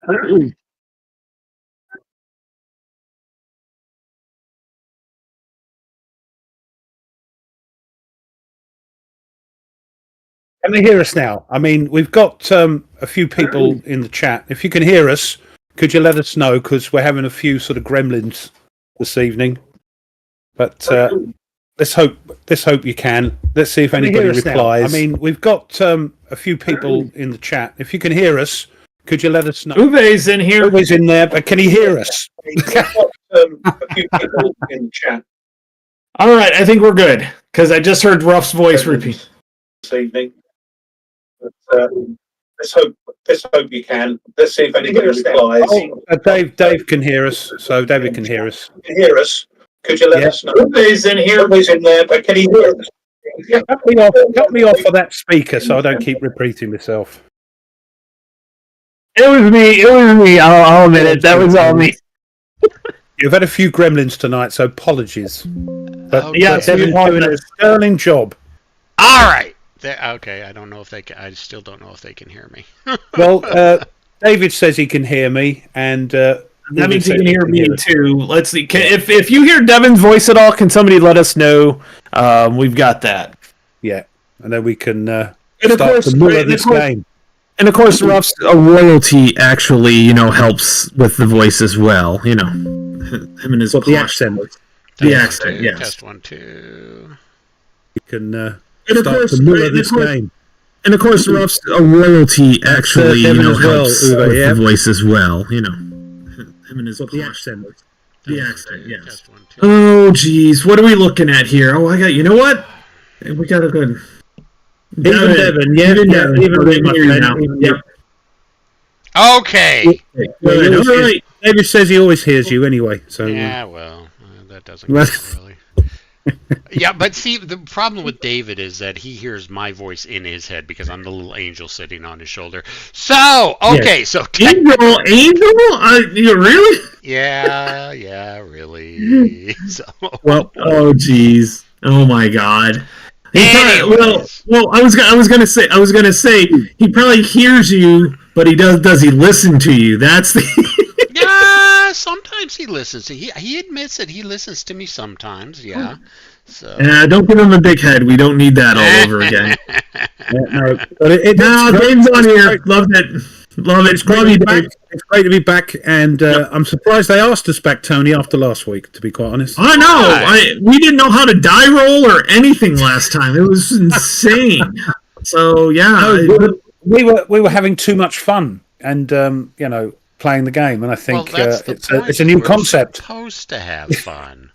Can they hear us now? I mean, we've got a few people in the chat. If you can hear us, could you let us know? Because we're having a few sort of gremlins this evening. But let's hope you can. Let's see if anybody replies. I mean, we've got a few people in the chat. If you can hear us, could you let us know? Uwe's in here. Uwe's in there, but can he hear us? We've got a few people in the chat. All right, I think we're good because I just heard Ruff's voice repeat. This evening. But, let's hope you can. Let's see if anybody replies. Dave can hear us, so David can hear us. Can hear us? Could you let us know? Uwe's in here. Uwe's in there, but can he hear us? Cut me off of that speaker so I don't keep repeating myself. It was me. I'll admit it. That was all me. You've had a few gremlins tonight, so apologies. But yeah, Devin's doing a sterling job. All right. Okay, I don't know if they can. I still don't know if they can hear me. Well, David says he can hear me, and that means he can hear me too. Let's see. If you hear Devin's voice at all, can somebody let us know? We've got that. Yeah, and then we can and start the middle of this game. And of course, Ruff's royalty actually, helps with the voice as well. Him and his the accent. The accent, yes. Test 1, 2. You can start the middle of this game. And of course, Ruff's royalty actually, helps with the voice as well. Him and his the accent. The accent, yes. Test 1, 2. Oh, geez, what are we looking at here? Oh, you know what? We got a good. Even Devin, Devin. Okay. David says he always hears you anyway. So yeah, well, that doesn't really. Yeah, but see, the problem with David is that he hears my voice in his head because I'm the little angel sitting on his shoulder. So, okay, so angel, you really? Yeah, really. So, well, oh, geez, oh my God. Anyways. Well, I was gonna say he probably hears you, but does he listen to you? That's the. Yeah, sometimes he listens. He admits that he listens to me sometimes. Yeah. So. Don't give him a big head. We don't need that all over again. Dave's on here. Love it. It's great to be back, and I'm surprised they asked us back, Tony, after last week. To be quite honest, I know. We didn't know how to die roll or anything last time. It was insane. So yeah, we were having too much fun, and playing the game, and I think it's a new concept. Supposed to have fun.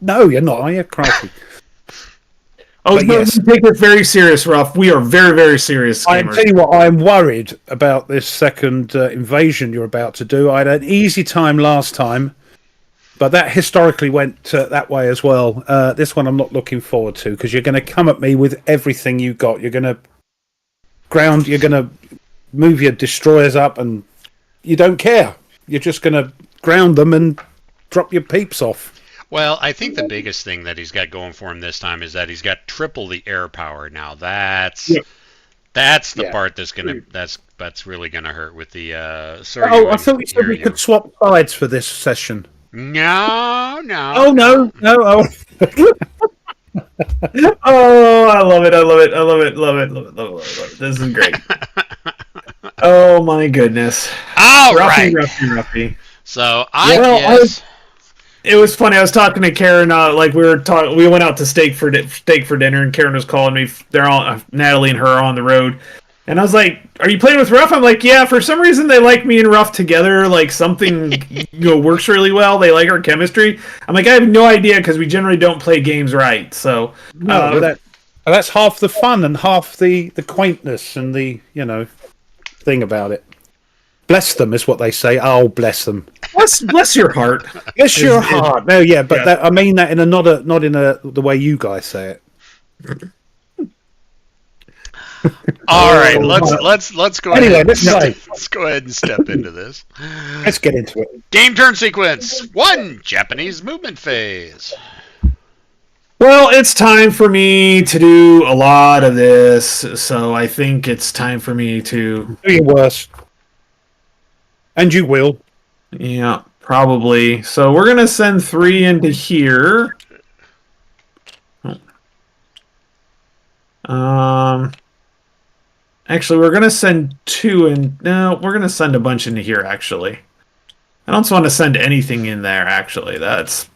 No, you're not, are you? Crikey. Oh, yes. Take it very serious, Ruff. We are very, very serious. I tell you what, I'm worried about this second invasion you're about to do. I had an easy time last time, but that historically went that way as well. This one I'm not looking forward to because you're going to come at me with everything you got. You're going to you're going to move your destroyers up, and you don't care. You're just going to ground them and drop your peeps off. Well, I think the biggest thing that he's got going for him this time is that he's got triple the air power now. That's the part that's really gonna hurt with the. I thought you said we could swap sides for this session. No. Oh no. Oh. Oh, I love it. This is great. Oh my goodness. All Ruffy. So I guess. It was funny. I was talking to Karen. We went out to steak for dinner, and Karen was calling me. They're all Natalie and her are on the road, and I was like, "Are you playing with Ruff?" I'm like, "Yeah." For some reason, they like me and Ruff together. Like something works really well. They like our chemistry. I'm like, I have no idea because we generally don't play games right. So that's half the fun and half the quaintness and the thing about it. Bless them is what they say. Oh, bless them. Bless your heart. Bless your heart. No, yeah, but I mean that in not in the way you guys say it. All right, let's go. Anyway, ahead. Let's go ahead and step into this. Let's get into it. Game turn sequence 1: Japanese movement phase. Well, it's time for me to do a lot of this, so I think it's time for me to do your worst. And you will. Yeah, probably. So we're going to send 3 into here. Actually, we're going to send 2 in. No, we're going to send a bunch into here, actually. I don't want to send anything in there, actually. That's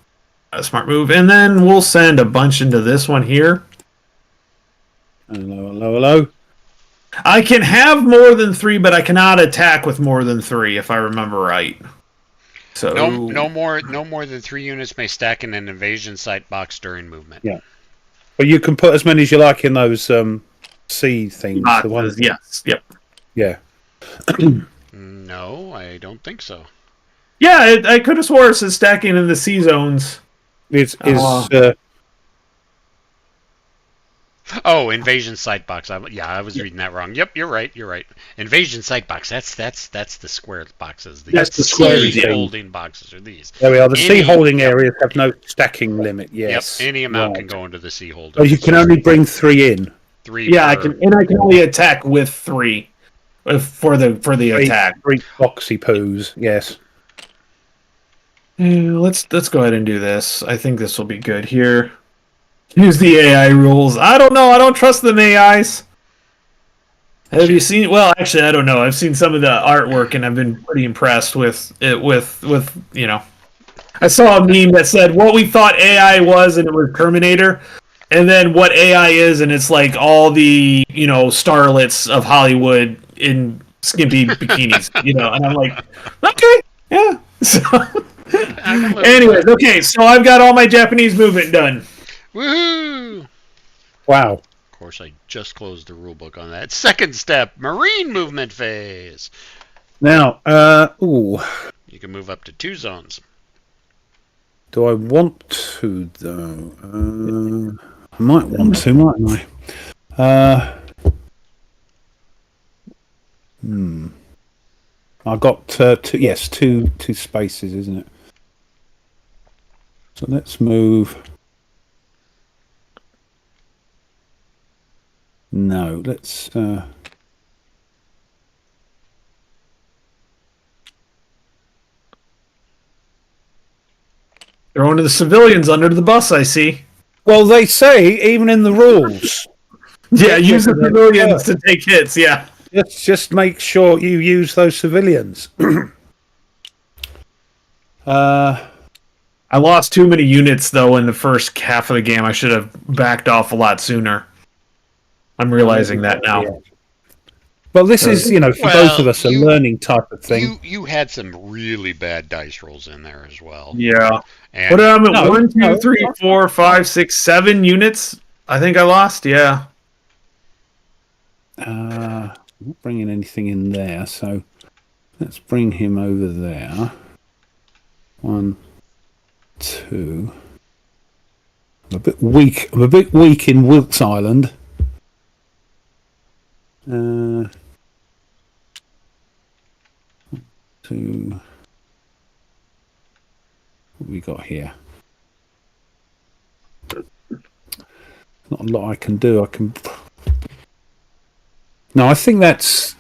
a smart move. And then we'll send a bunch into this one here. Hello. I can have more than 3, but I cannot attack with more than 3, if I remember right. So no more than 3 units may stack in an invasion site box during movement. Yeah. But you can put as many as you like in those C things. The ones. Yes. Yep. Yeah. No, I don't think so. Yeah, I could have swore it says stacking in the C zones. Oh, invasion site box. I was reading that wrong. Yep, you're right. Invasion site box. That's the square boxes. That's the square holding boxes are these. There we are. The C holding areas have no stacking limit. Yes. Yep. Any amount can go into the C holding. Oh, you can only bring 3 in. 3. Yeah, I can only attack with 3 for the attack. 3 boxy poos. Yes. Yeah, let's go ahead and do this. I think this will be good here. Use the AI rules. I don't know. I don't trust them AIs. Have you seen? Well, actually, I don't know. I've seen some of the artwork, and I've been pretty impressed with it. With I saw a meme that said what we thought AI was, and it was Terminator, and then what AI is, and it's like all the starlets of Hollywood in skimpy bikinis, And I'm like, okay, yeah. So, anyways, okay. So I've got all my Japanese movement done. Woohoo! Wow. Of course, I just closed the rulebook on that. Second step, marine movement phase. Now, you can move up to 2 zones. Do I want to though? I might want to, mightn't I? I got 2 spaces, isn't it? So let's move. No, let's. Throwing the civilians under the bus, I see. Well, they say even in the rules. Yeah, use the civilians to take hits. Yeah. Let's just make sure you use those civilians. I lost too many units though in the first half of the game. I should have backed off a lot sooner. I'm realizing that now. Yeah. Well, this is, for both of us, a learning type of thing. You had some really bad dice rolls in there as well. Yeah. And what am I at? 1, 2, 3, 4, 5, 6, 7 units? I think I lost, yeah. I'm not bringing anything in there, so let's bring him over there. 1, 2. I'm a bit weak in Wilkes Island. 2. What have we got here? Not a lot I can do. No, I think that's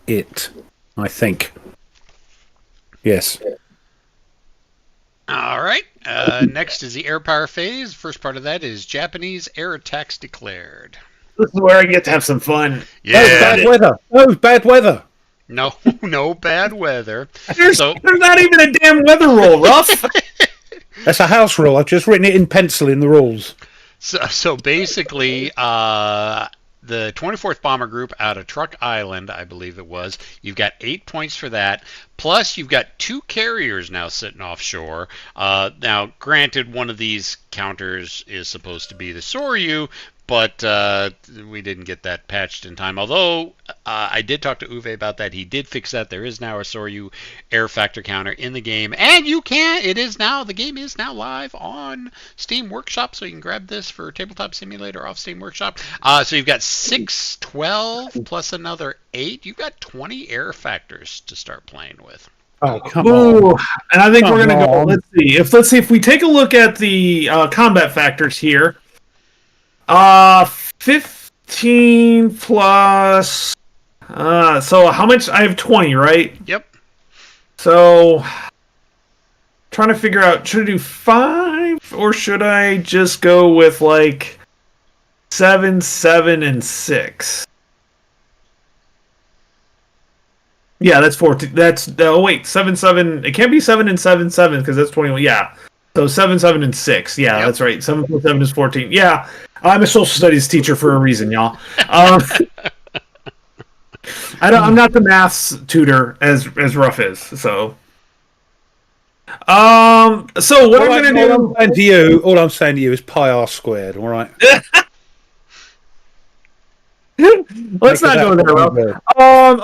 it. I think. Yes. All right. Next is the air power phase. First part of that is Japanese air attacks declared. This is where I get to have some fun. Yeah. Oh, bad weather. Oh, bad weather. No bad weather. There's not even a damn weather roll, Ruff. That's a house rule. I've just written it in pencil in the rules. So basically, the 24th Bomber Group out of Truck Island, I believe it was, you've got 8 points for that. Plus, you've got 2 carriers now sitting offshore. Now, granted, one of these counters is supposed to be the Soryu, but we didn't get that patched in time. Although I did talk to Uwe about that. He did fix that. There is now a Soryu air factor counter in the game. And the game is now live on Steam Workshop, so you can grab this for Tabletop Simulator off Steam Workshop. So you've got 6, 12, plus another 8. You've got 20 air factors to start playing with. Oh, come on. And I think we're going to go, let's see if we take a look at the combat factors here. 15 plus So how much? I have 20, right? Yep. So, trying to figure out, should I do 5 or should I just go with like 7, 7, and 6? Yeah, that's 14. That's oh wait, 7, 7. It can't be 7 and 7, 7 because that's 21. Yeah, so 7, 7, and 6. Yeah, that's right. 7 plus 7 is 14. Yeah, I'm a social studies teacher for a reason, y'all. I'm not the maths tutor as Ruff is. So, so what I'm gonna do? All I'm saying to you is pi r squared. All right. Let's not go there, Ruff.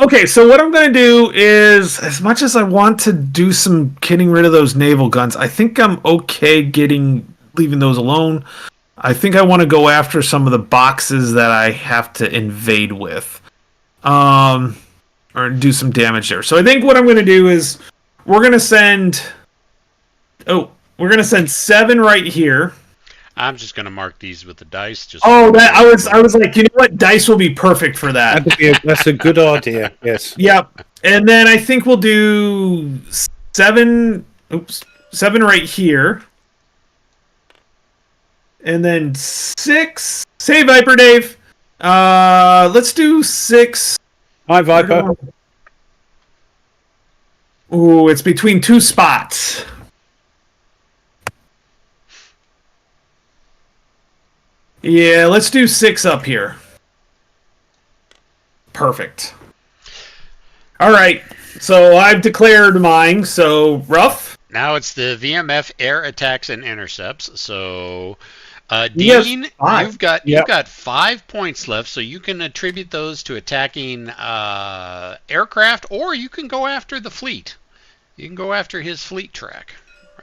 Okay, so what I'm gonna do is, as much as I want to do some getting rid of those naval guns, I think I'm okay leaving those alone. I think I want to go after some of the boxes that I have to invade with. Or do some damage there. So I think what I'm going to do is we're going to send 7 right here. I'm just going to mark these with the dice. I was like, you know what? Dice will be perfect for that. That's a good idea. Yes. Yep. And then I think we'll do 7 right here. And then 6. Say Viper Dave. Let's do 6. Hi, Viper. Ooh, it's between 2 spots. Yeah, let's do 6 up here. Perfect. All right, so I've declared mine. So, Ruff? Now it's the VMF air attacks and intercepts. So, Dean, you've got 5 points left, so you can attribute those to attacking aircraft, or you can go after the fleet. You can go after his fleet track.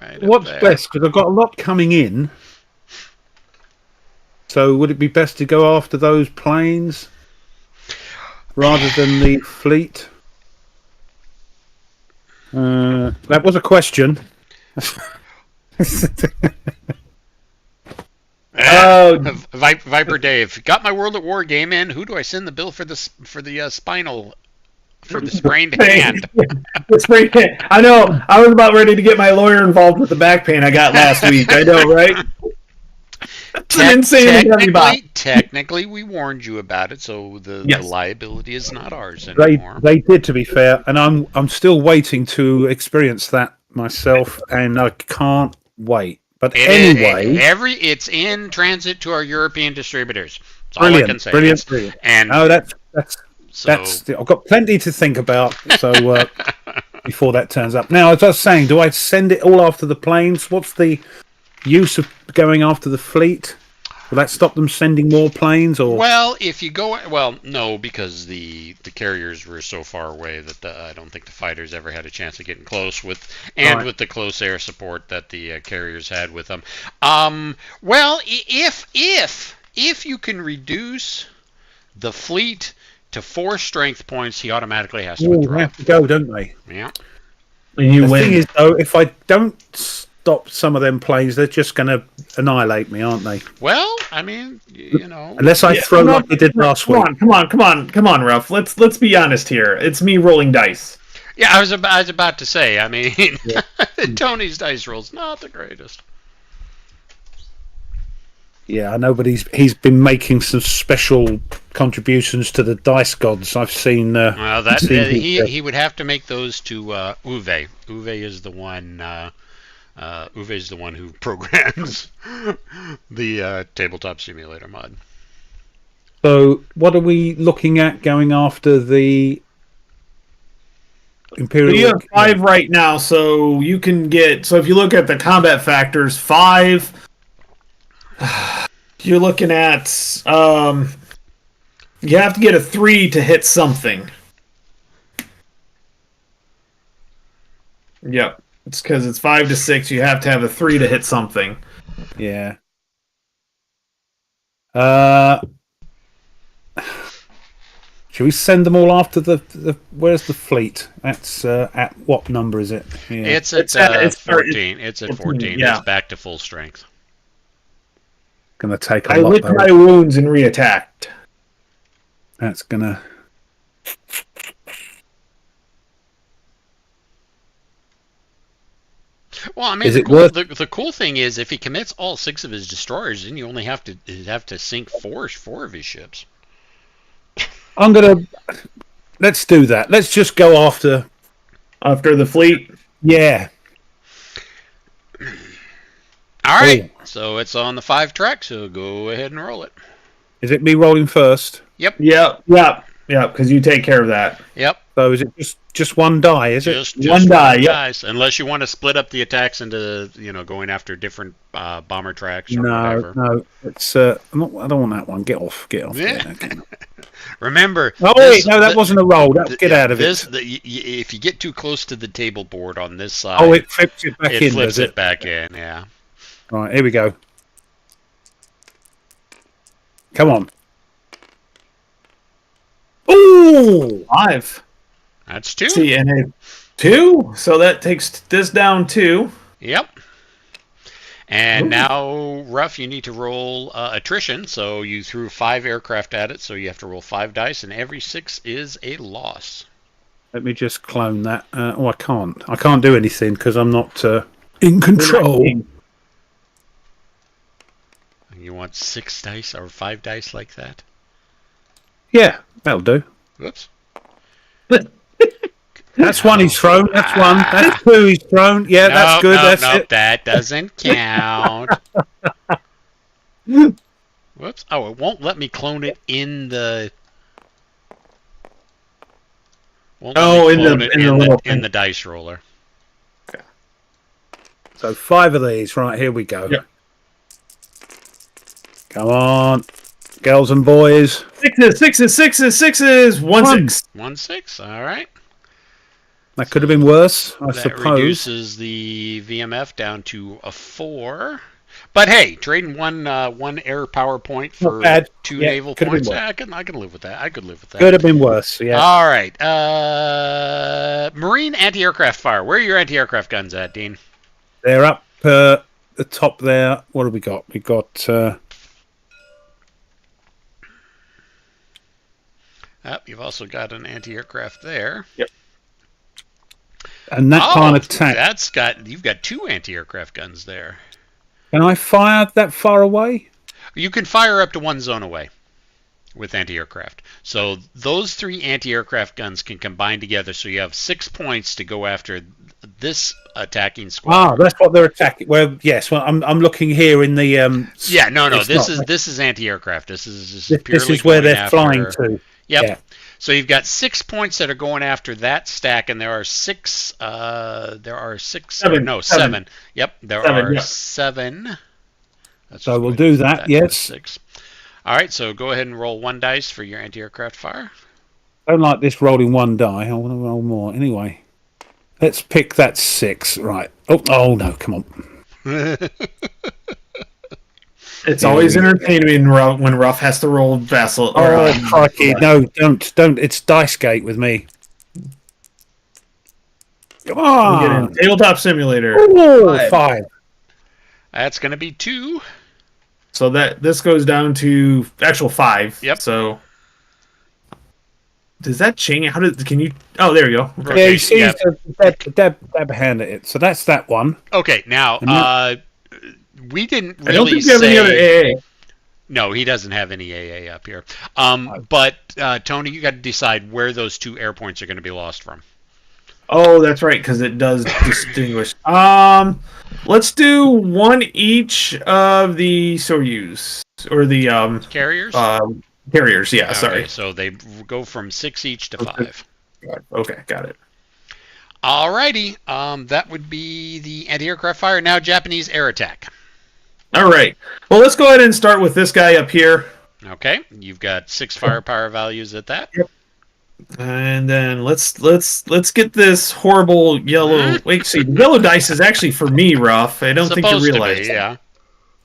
Right. What's best? Because I've got a lot coming in. So would it be best to go after those planes rather than the fleet? That was a question. Viper Dave, got my World at War game in. Who do I send the bill for the spinal for the sprained hand? The sprained hand. I know. I was about ready to get my lawyer involved with the back pain I got last week. I know, right? Technically, we warned you about it, so the liability is not ours anymore. They did, to be fair, and I'm still waiting to experience that myself, and I can't wait. But anyway, it's in transit to our European distributors. That's all I can say. Brilliant. And that's I've got plenty to think about. So before that turns up. Now, as I was saying, do I send it all after the planes? What's the use of going after the fleet? Will that stop them sending more planes? Or if you go, no, because the carriers were so far away that I don't think the fighters ever had a chance of getting close with the close air support that the carriers had with them. If you can reduce the fleet to 4 strength points, he automatically has to withdraw. They have to go, don't they? Yeah. The thing is, though, if I don't stop some of them planes, they're just going to annihilate me, aren't they? Well, I mean, you know, unless I throw like they did last week. Come on, Ruff. Let's be honest here. It's me rolling dice. Yeah, I was about to say. I mean, Tony's dice roll's not the greatest. Yeah, I know, but he's been making some special contributions to the dice gods. I've seen. He would have to make those to Uwe. Uwe is the one. Uwe is the one who programs the tabletop simulator mod. So, what are we looking at going after the Imperial? You have 5 right now, so you can get. So, if you look at the combat factors, 5. You're looking at. You have to get a 3 to hit something. Yep. It's because it's 5 to 6. You have to have a 3 to hit something. Yeah. Should we send them all after the where's the fleet? That's at what number is it? Yeah. It's at 14. It's at 14. Yeah. It's back to full strength. Gonna take a lot. I licked my wounds and reattacked. That's gonna. Well, I mean, Is the it cool, worth- the cool thing is if he commits all 6 of his destroyers, then you only have to sink four of his ships. I'm gonna. Let's do that. Let's just go after. After the fleet. Yeah. All right, Oh. so it's on the 5 track. So go ahead and roll it. Is it me rolling first? Yep. Yep. Because you take care of that. Yep. So is it just one die? Is it? Just One die, yep. dice, unless you want to split up the attacks into going after different bomber tracks or whatever. No. It's. I don't want that one. Get off. Yeah. Yeah, okay. Remember. Oh wait, no, that wasn't a roll. Get out of it. If you get too close to the table board on this side, Oh, it flips it back in. it flips does it back in. Yeah. Right, here we go. Come on. Ooh! 5. That's 2. See, and a 2. So that takes this down 2. Yep. And Ooh. now, Ruff, you need to roll attrition. So you threw 5 aircraft at it, so you have to roll 5 dice, and every 6 is a loss. Let me just clone that. I can't. I can't do anything because I'm not in control. You want 6 dice or 5 dice like that? Yeah, that'll do. Whoops. That's one he's thrown. That's one. That's 2 he's thrown. Yeah, that's good. That's it. That doesn't count. Whoops. Oh, it won't let me clone it in the. Won't let me clone it in the dice roller. Okay. So 5 of these. Right, here we go. Yep. Come on, girls and boys. 6s. 1 6. 1 6. All right. That could have been worse, I That suppose. reduces the VMF down to a 4. But hey, trading one air power point for 2 naval points. I can live with that. I could live with that. Could have been worse. Yeah. All right. Marine anti-aircraft fire. Where are your anti-aircraft guns at, Dean? They're up the top there. What have we got? We got. You've also got an anti-aircraft there. Yep. And that can't attack. You've got 2 anti-aircraft guns there. Can I fire that far away? You can fire up to 1 zone away with anti-aircraft. So those 3 anti-aircraft guns can combine together, so you have 6 points to go after this attacking squad. That's what they're attacking. Well, yes. Well, I'm looking here in the. Yeah, no. This is anti-aircraft. This is where they're flying to. Yep. Yeah. So you've got 6 points that are going after that stack, and there are 6. Seven. No, 7. Yep, there are yeah. 7. So we'll do that. Yes. 6. All right. So go ahead and roll 1 dice for your anti-aircraft fire. I don't like this rolling 1 die. I want to roll more. Anyway, let's pick that 6. Right. Oh no! Come on. It's always entertaining when Ruff has to roll Vassal. Crikey. No, don't. It's Dice Gate with me. Come on. Tabletop Simulator. Ooh, 5. That's going to be 2. So this goes down to actual 5. Yep. So does that change? Can you? Oh, there you go. Yeah, you see, dab hand at it. So that's that one. Okay, now we didn't really I don't think you have any other AA. No, he doesn't have any AA up here. But Tony, you got to decide where those 2 air points are going to be lost from. Oh, that's right, because it does distinguish. Let's do 1 each of the Soyuz or the Carriers. Carriers. Yeah, Okay, sorry. So they go from 6 each to 5. Okay, got it. Alrighty, that would be the anti-aircraft fire. Now Japanese air attack. All right. Well, let's go ahead and start with this guy up here. Okay, you've got 6 firepower values at that. Yep. And then let's get this horrible yellow. Wait, see, the yellow dice is actually for me, Ruff. I don't think you realize. Yeah.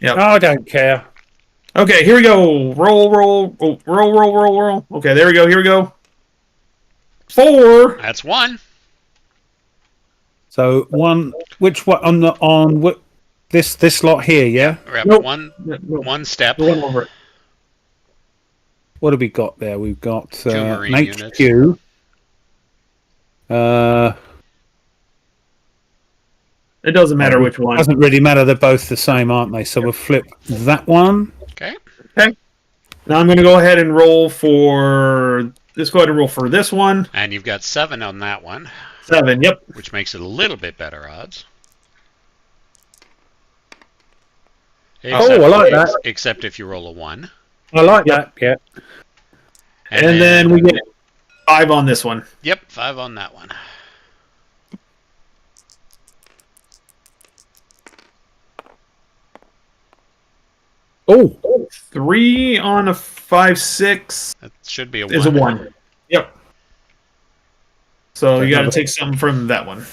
Yep. I don't care. Okay, here we go. Roll. Okay, there we go. Here we go. 4. That's 1. So 1. Which one on what? This lot here, yeah. Yep, Nope. one step. One over it. what have we got there? We've got 2 Marine an units. HQ. It doesn't matter which one. Doesn't really matter. They're both the same, aren't they? So we'll flip that one. Okay. Okay. Now I'm going to go ahead and roll for. Let's go ahead and roll for this one. And you've got 7 on that one. 7. Yep. Which makes it a little bit better odds. I like that. Except if you roll a 1. I like that. Yeah. And then we get 5 on this one. Yep, 5 on that one. Oh, 3 on a 5/6 That should be a 1. is a 1. Yep. So you got to take something from that one.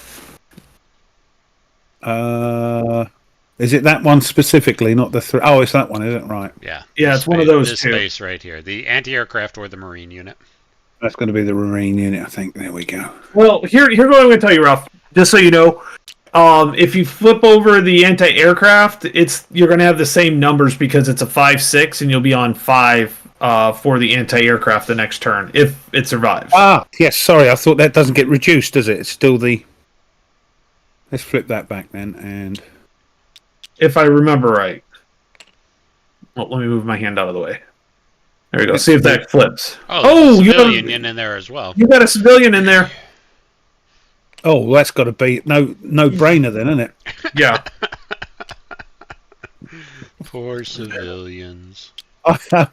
is it that one specifically, not the 3? Oh, it's that one, isn't it? Right. Yeah. Yeah, it's one of those this two. space right here. The anti-aircraft or the Marine unit. That's going to be the Marine unit, I think. There we go. Well, here's what I'm going to tell you, Ralph. Just so you know, if you flip over the anti-aircraft, you're going to have the same numbers because it's a 5/6, and you'll be on 5 for the anti-aircraft the next turn if it survives. Ah, yes. Sorry, I thought that doesn't get reduced, does it? It's still the. Let's flip that back then, and If I remember right. Well, let me move my hand out of the way. There we go. See if that flips. Oh, there's a civilian in there as well. You got a civilian in there. oh, well, that's got to be no brainer then, isn't it? Yeah. Poor civilians. I know.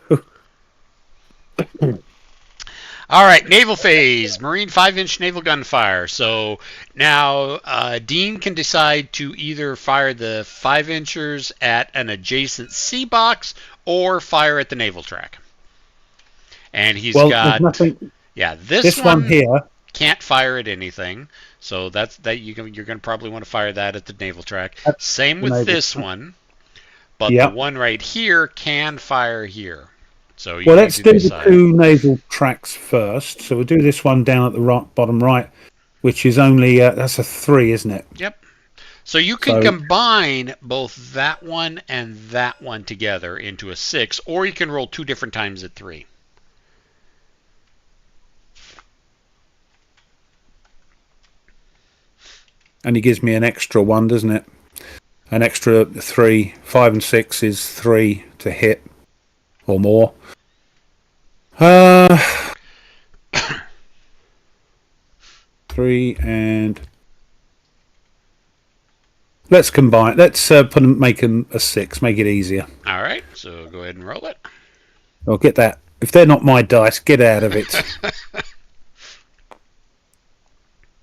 All right, naval phase. Marine 5-inch naval gunfire. So now Dean can decide to either fire the 5-inchers at an adjacent sea box or fire at the naval track. And he's Well, got there's nothing. yeah, This one here. can't fire at anything. So that's you're going to probably want to fire that at the naval track. That's Same with naval this track. one. But Yep. the one right here can fire here. So you Well, need let's to do decide. the 2 naval tracks first. So we'll do this one down at the bottom right, which is only that's a 3, isn't it? Yep. So you can So- combine both that one and that one together into a 6, or you can roll 2 different times at 3. And he gives me an extra 1, doesn't it? An extra 3. 5 and 6 is 3 to hit or more. 3 and let's combine. Let's make them a 6. Make it easier. All right. So go ahead and roll it. I'll get that. If they're not my dice, get out of it.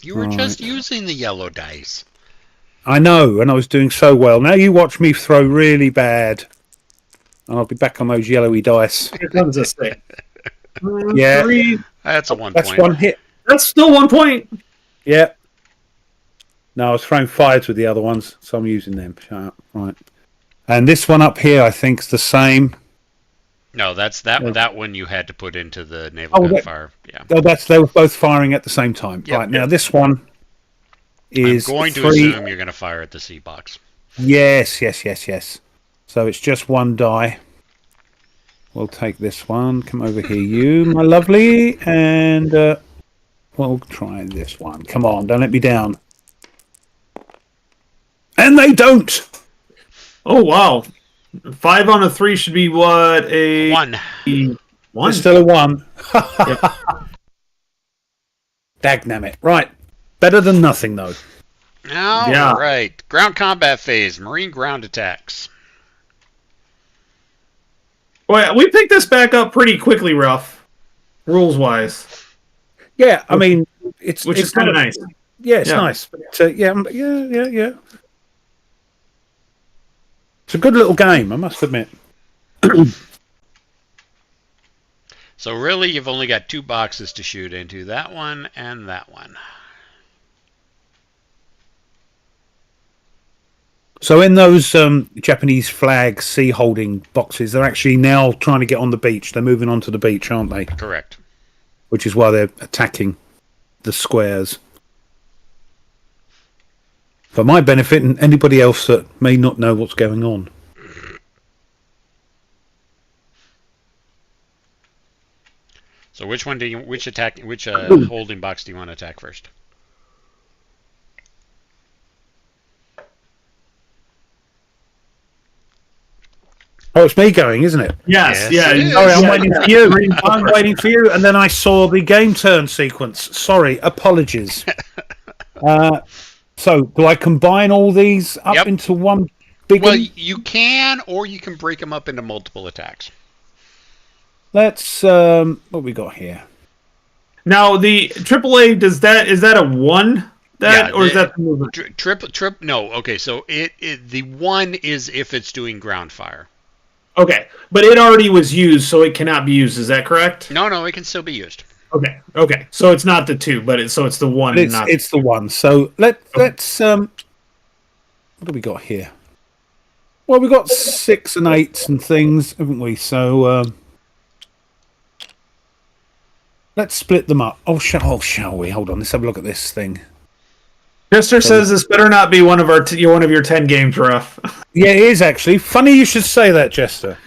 You were Right. just using the yellow dice. I know, and I was doing so well. Now you watch me throw really bad, and I'll be back on those yellowy dice. Here comes this thing. Yeah. 3. That's a 1 That's point. 1 hit. That's still 1 point. Yeah. No, I was throwing 5s with the other ones, so I'm using them. Shut up. Right. And this one up here, I think, is the same. No, that's that one you had to put into the naval Oh, that- gunfire. Yeah. Oh, they were both firing at the same time. Yep, Right, now this one is I'm going to 3. assume you're going to fire at the sea box. Yes. So it's just 1 die. We'll take this one. Come over here, you, my lovely. And we'll try this one. Come on, don't let me down. And they don't! Oh, wow. 5 on a 3 should be what? A 1. 1. It's still a 1. Dagnammit. Right. Better than nothing, though. All Yeah. right. Ground combat phase. Marine ground attacks. Well, we picked this back up pretty quickly, Ralph. Rules wise, Yeah, I mean, it's which is kind of nice. Yeah, it's Yeah. nice. But, yeah. It's a good little game, I must admit. So really, you've only got 2 boxes to shoot into. That one and that one. So in those Japanese flag sea holding boxes, they're actually now trying to get on the beach. They're moving onto the beach, aren't they? Correct. Which is why they're attacking the squares. For my benefit and anybody else that may not know what's going on. So which holding box do you want to attack first? Oh, it's me going, isn't it? Yes, Yes, it is. Sorry, I'm yeah. waiting for you. I'm waiting for you, and then I saw the game turn sequence. Sorry, apologies. So, do I combine all these up Yep. into one big Well, one? you can, or you can break them up into multiple attacks. Let's, what we got here? Now the AAA is that a 1? Or is that the movement? No, okay, so the 1 is if it's doing ground fire. Okay, but it already was used, so it cannot be used. Is that correct? No, it can still be used. Okay. So it's not the 2, but it's the 1. It's the one. So let's what do we got here? Well, we got 6 and 8s and things, haven't we? So let's split them up. Oh, shall we? Hold on. Let's have a look at this thing. Chester says this better not be one of your 10 games, Ruff. Yeah, it is actually. Funny you should say that, Jester.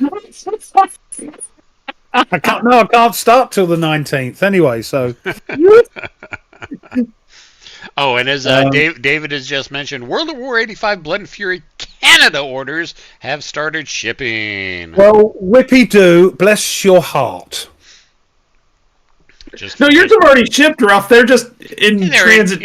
I can't start till the 19th anyway, so. Oh, and as David has just mentioned, World of War 85 Blood and Fury Canada orders have started shipping. Well, whippy-do, bless your heart. No, yours have already shipped, Ruff. They're just in transit.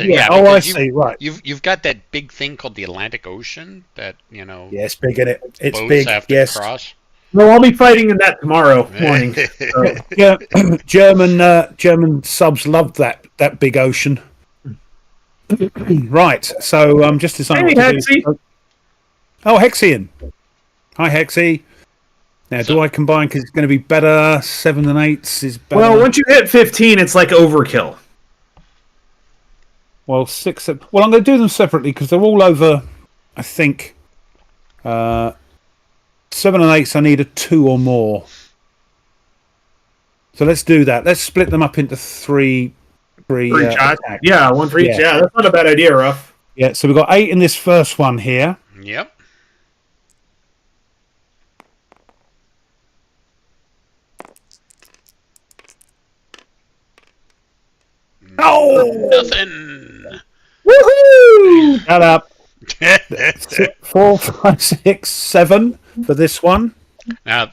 Yeah. Oh, I see. Right. You've got that big thing called the Atlantic Ocean that Yeah, it's big in it. It's boats big. have to cross. No, I'll be fighting in that tomorrow morning. Yeah, German subs loved that big ocean. Right. So just deciding. Hey, Hexy. Oh, Hexian. Hi, Hexy. Now, do I combine because it's going to be better? 7 and 8s is better. Well, once you hit 15, it's like overkill. Well, 6. Well, I'm going to do them separately because they're all over. I think 7 and 8s. I need a 2 or more. So let's do that. Let's split them up into three attacks. Yeah, 1 for each. Yeah, that's not a bad idea, Ruff. Yeah. So we've got 8 in this first one here. Yep. Oh, Nothing. Woohoo! Shut up. 4, 5, 6, 7 for this one. Now,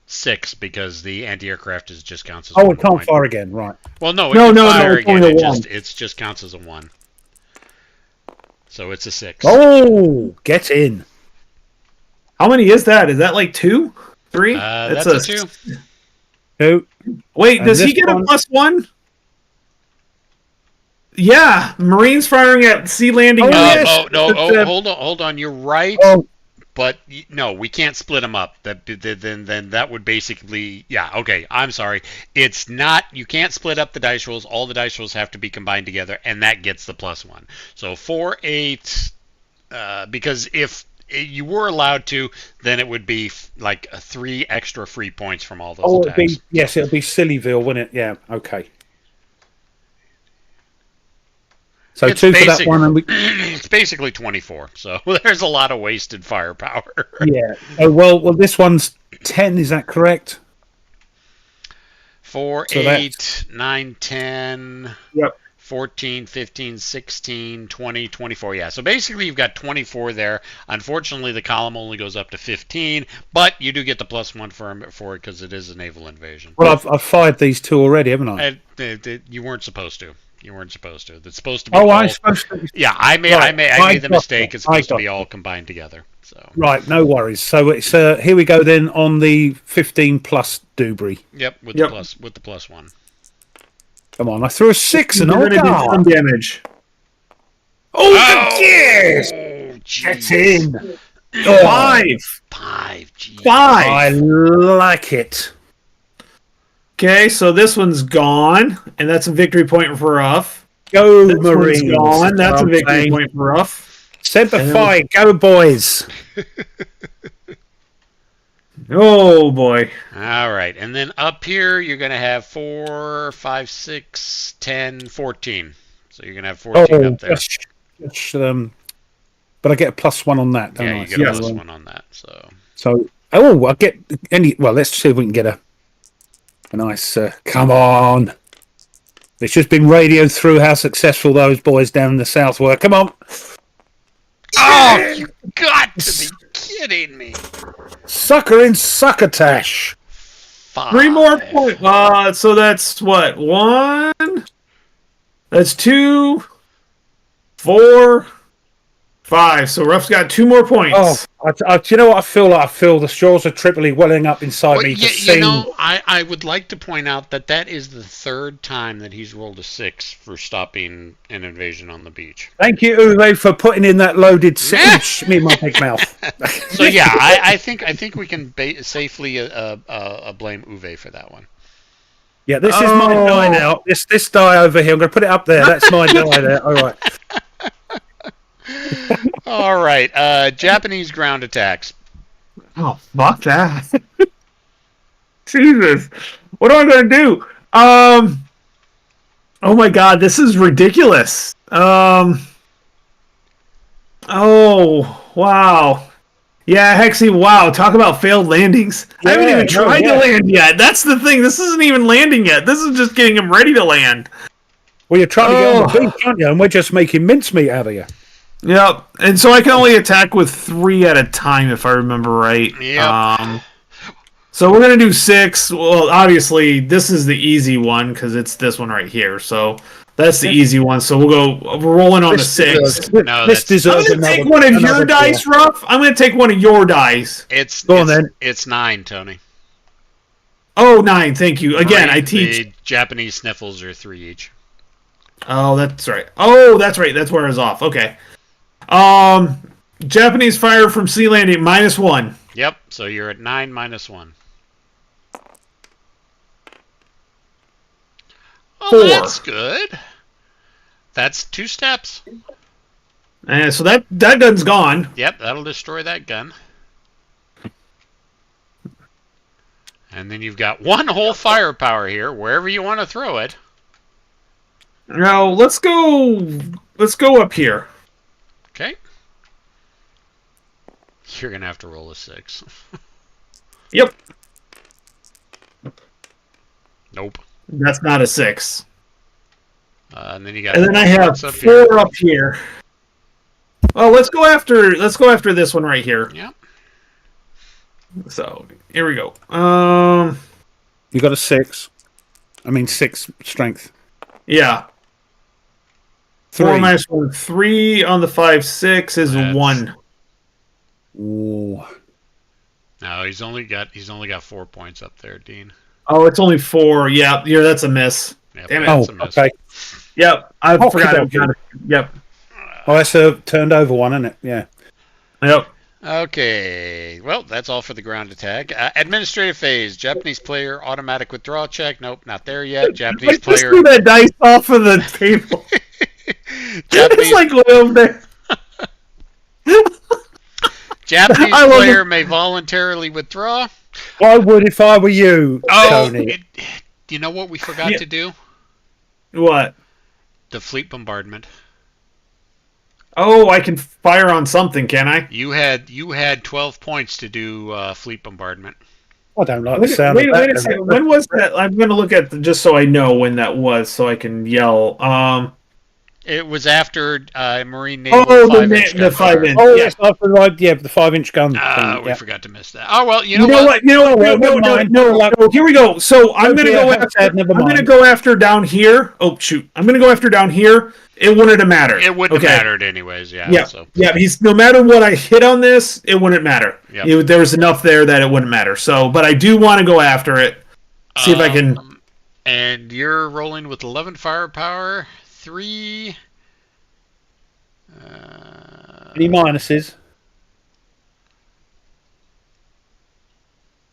6 because the anti-aircraft just counts as. Oh, it can't fire again, right? Well, no, it can fire again. It just counts as a 1. So it's a 6. Oh, get in. How many is that? Is that like 2, 3? That's a 2. 2. Wait, does he get a +1? Yeah, Marines firing at sea landing. Hold on. You're right. Oh. But no, we can't split them up. Then that would basically, yeah. Okay, I'm sorry. It's not. You can't split up the dice rolls. All the dice rolls have to be combined together, and that gets the +1. So 4, 8. Because if you were allowed to, then it would be like 3 extra free points from all those attacks. It'd be Sillyville, wouldn't it? Yeah. Okay. So it's 2 for that one, and it's basically 24. So there's a lot of wasted firepower. Yeah. Oh well, this one's 10. Is that correct? 4, So 8, 9, 10. Yep. 14, 15, 16, 20, 24. Yeah, so basically you've got 24 there. Unfortunately, the column only goes up to 15, but you do get the +1 for it because it is a naval invasion. Well, I've fired these 2 already, haven't I? You weren't supposed to. It's supposed to be. I'm supposed to. Yeah, I made the mistake. It's supposed to be all combined together. So. Right, no worries. So it's here we go then on the 15 plus Dubry. Yep, with the +1. Come on, I threw a 6 and do some damage. Oh, yes! Get in. 5. 5. Geez. 5. I like it. Okay, so this one's gone, and that's a victory point for Ruff. Go, This Marines. one's gone. That's a victory point for Ruff. Semper Fi, go, boys. Oh, boy. All right, and then up here you're going to have 4, 5, 6, 10, 14. So you're going to have 14 up there. But I get a +1 on that, don't I? Yeah, you get a +1 on that. So I get any. Well, let's see if we can get a. A nice, come on. It's just been radioed through how successful those boys down in the south were. Come on. Oh, you got to be kidding me. Sucker in succotash. 5. 3 more points. So that's what? 1. That's 2, 4, 5. So Ruff's got 2 more points. Do you know what I feel like? I feel the straws of Tripoli welling up inside me. I would like to point out that is the 3rd time that he's rolled a 6 for stopping an invasion on the beach. Thank you, Uwe, for putting in that loaded sandwich in my big mouth. So yeah, I think we can safely blame Uwe for that one. Yeah, this is my die now. This die over here, I'm going to put it up there. That's my die there. All right. All right. Japanese ground attacks. Oh, fuck that. Jesus. What am I going to do? Oh my god, this is ridiculous. Oh, wow. Yeah, Hexy, wow. Talk about failed landings. I haven't even tried to land yet. That's the thing. This isn't even landing yet. This is just getting him ready to land. Well, you're trying to get on the beach, aren't you? And we're just making mincemeat out of you. Yep. And so I can only attack with 3 at a time, if I remember right. Yep. So we're going to do 6. Well, obviously, this is the easy one, because it's this one right here. So that's the easy one. So we're rolling on the 6. I'm going to take one of your dice, Ruff. I'm going to take one of your dice. It's 9, Tony. Oh, 9. Thank you. Again, I teach. The Japanese sniffles are 3 each. Oh, that's right. Oh, that's right. That's where I was off. Okay. Japanese fire from sea landing, -1. Yep. So you're at 9 -1. Oh, 4. That's good. That's 2 steps. And so that gun's gone. Yep, that'll destroy that gun. And then you've got 1 whole firepower here, wherever you want to throw it. Now let's go up here. Okay. You're gonna have to roll a 6. Yep. Nope. That's not a 6. And then you got. And then I have 4 up here. Well, let's go after this one right here. Yep. So here we go. You got a 6. I mean 6 strength. Yeah. 4 -1. 3 on the 5, 6 is 1. Ooh. No, he's only got 4 points up there, Dean. Oh, it's only 4. Yeah, that's a miss. Yep, Damn it. Oh, okay. Yep, I forgot it. Yep. Oh, that's a turned over one, isn't it? Yeah. Yep. Okay. Well, that's all for the ground attack. Administrative phase. Japanese player automatic withdrawal check. Nope, not there yet. Japanese player. Just threw that dice off of the table. Japanese, like way over there. Japanese player may voluntarily withdraw. I would if I were you, Tony. Do you know what we forgot to do? What? The fleet bombardment. Oh, I can fire on something, can I? You had 12 points to do fleet bombardment. I don't like the sound of that. Wait a second. When was that? I'm going to look at just so I know when that was, so I can yell. It was after Marine Naval 5-inch gun. The 5-inch. Oh, yes, after the 5-inch gun. We forgot to miss that. Oh well, you know what? No. Here we go. So I'm going to go after. I'm going to go after down here. Oh shoot! I'm going to go after down here. It wouldn't have mattered. It wouldn't have mattered anyways. Yeah. Yeah. So. Yeah. No matter what I hit on this, it wouldn't matter. Yep. There was enough there that it wouldn't matter. So, but I do want to go after it. See if I can. And you're rolling with 11 firepower, 3. Any minuses?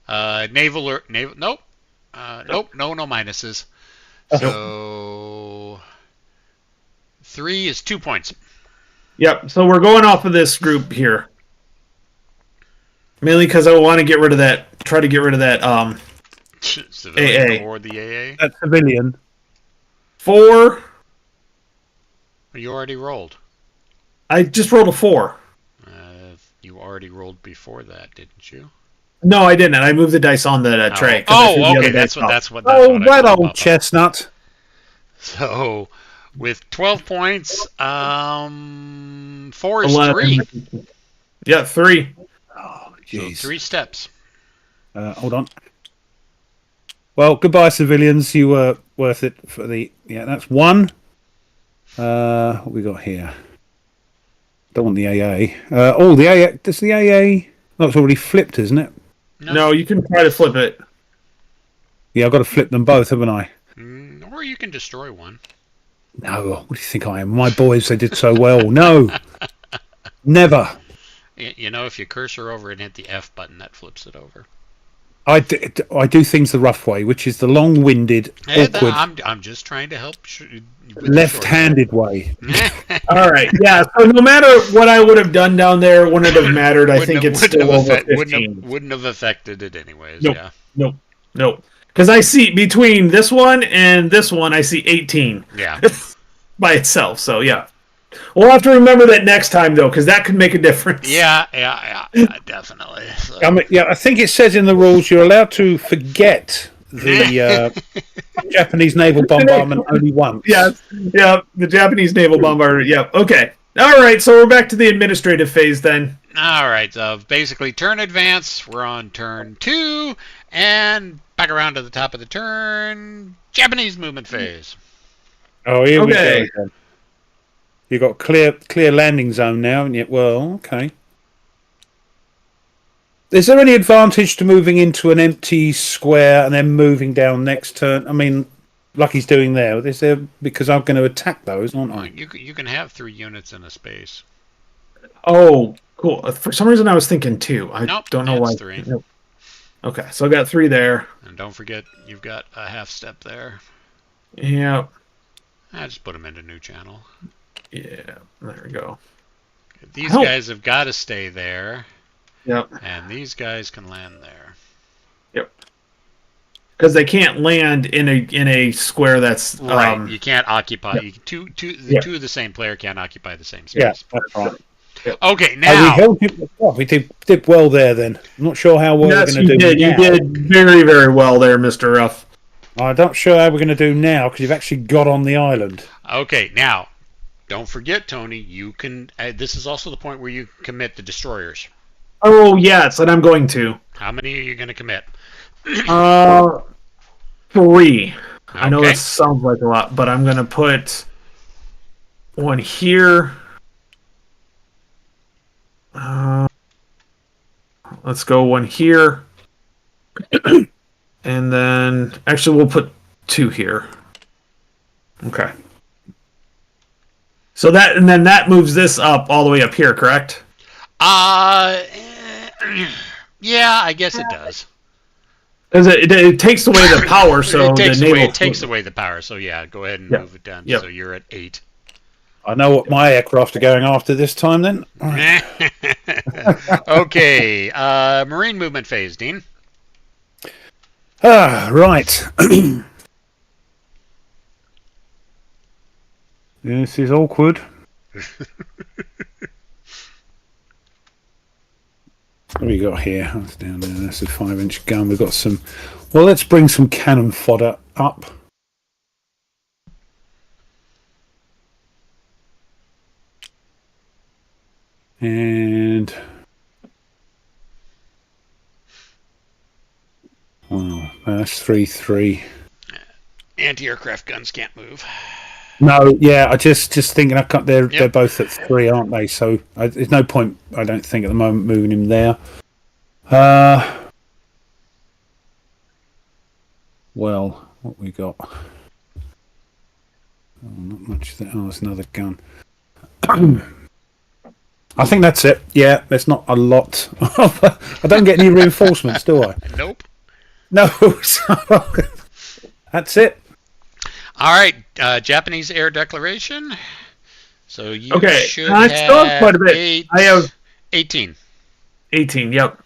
Naval. Nope. Nope. No minuses. So 3 is 2 points. Yep. So we're going off of this group here, mainly because I want to get rid of that. Try to get rid of that. Civilian AA. Or the AA. That civilian. 4. You already rolled. I just rolled a 4. You already rolled before that, didn't you? No, I didn't. I moved the dice on the tray. 'cause I threw the other Okay. dice off. That's what. Oh, I that thought old up. chestnut. So, with 12 points, 4 is 11. 3. Yeah, 3. Oh, So jeez. 3 steps. Hold on. Well, goodbye, civilians. You were worth it for the... Yeah, that's 1. What we got here? Don't want the AA. The AA... Does the AA... No, it's already flipped, isn't it? No, you can try to flip it. Yeah, I've got to flip them both, haven't I? Or you can destroy one. No, what do you think I am? My boys, they did so well. No. Never. You know, if you cursor over and hit the F button, that flips it over. I do things the rough way, which is the long-winded, awkward, I'm just trying to help. left-handed way. All right. Yeah. So no matter what I would have done down there, wouldn't have mattered. I think it's still over 15. Wouldn't have affected it anyways. Nope. Yeah. Nope. Because I see between this one and this one, I see 18. Yeah. By itself. So yeah. We'll have to remember that next time, though, because that could make a difference. Yeah, definitely. So. I think it says in the rules you're allowed to forget the Japanese naval bombardment only once. Yeah, the Japanese naval bombardment. Yeah, okay. All right, so we're back to the administrative phase then. All right, so basically turn advance. We're on turn 2, and back around to the top of the turn. Japanese movement phase. Oh, here we go again. You've got clear landing zone now, and yet, well, okay. Is there any advantage to moving into an empty square and then moving down next turn? I mean, like he's doing there. Is there, because I'm going to attack those, aren't I? You can have 3 units in a space. Oh, cool. For some reason, I was thinking 2. I don't know why. 3. Nope. Okay, so I got 3 there. And don't forget, you've got a half step there. Yeah. I just put them into new channel. Yeah, there we go. These guys have got to stay there. Yep. And these guys can land there. Yep. Because they can't land in a square that's right. You can't occupy. Two of the same player can't occupy the same space. Yeah, that's right. Yep. Okay, now we did well there. Then I'm not sure how well we're going to do. You did very, very well there, Mr. Ruff. I'm not sure how we're going to do now because you've actually got on the island. Okay, now don't forget, Tony. You can. This is also the point where you commit the destroyers. Oh yes, and I'm going to. How many are you going to commit? 3. Okay. I know that sounds like a lot, but I'm going to put one here. Let's go one here. And then, actually, we'll put 2 here. Okay. So that, and then that moves this up all the way up here, correct? Yeah, I guess it does. Because it takes away the power, so it takes away the power. So yeah, go ahead and move it down. Yep. So you're at 8. I know what my aircraft are going after this time. Then. Okay, marine movement phase, Dean. Right. This is awkward. What have we got here? That's down there. That's a 5-inch gun. We've got some. Well, let's bring some cannon fodder up. And wow, that's 3-3. Anti-aircraft guns can't move. No, yeah, I just thinking. They're both at 3, aren't they? So there's no point. I don't think at the moment moving him there. Well, what we got? Oh, not much there. Oh, there's another gun. I think that's it. Yeah, there's not a lot. I don't get any reinforcements, do I? Nope. No. That's it. All right, Japanese air declaration. So you should have still have quite a bit. I have 18. 18. Yep.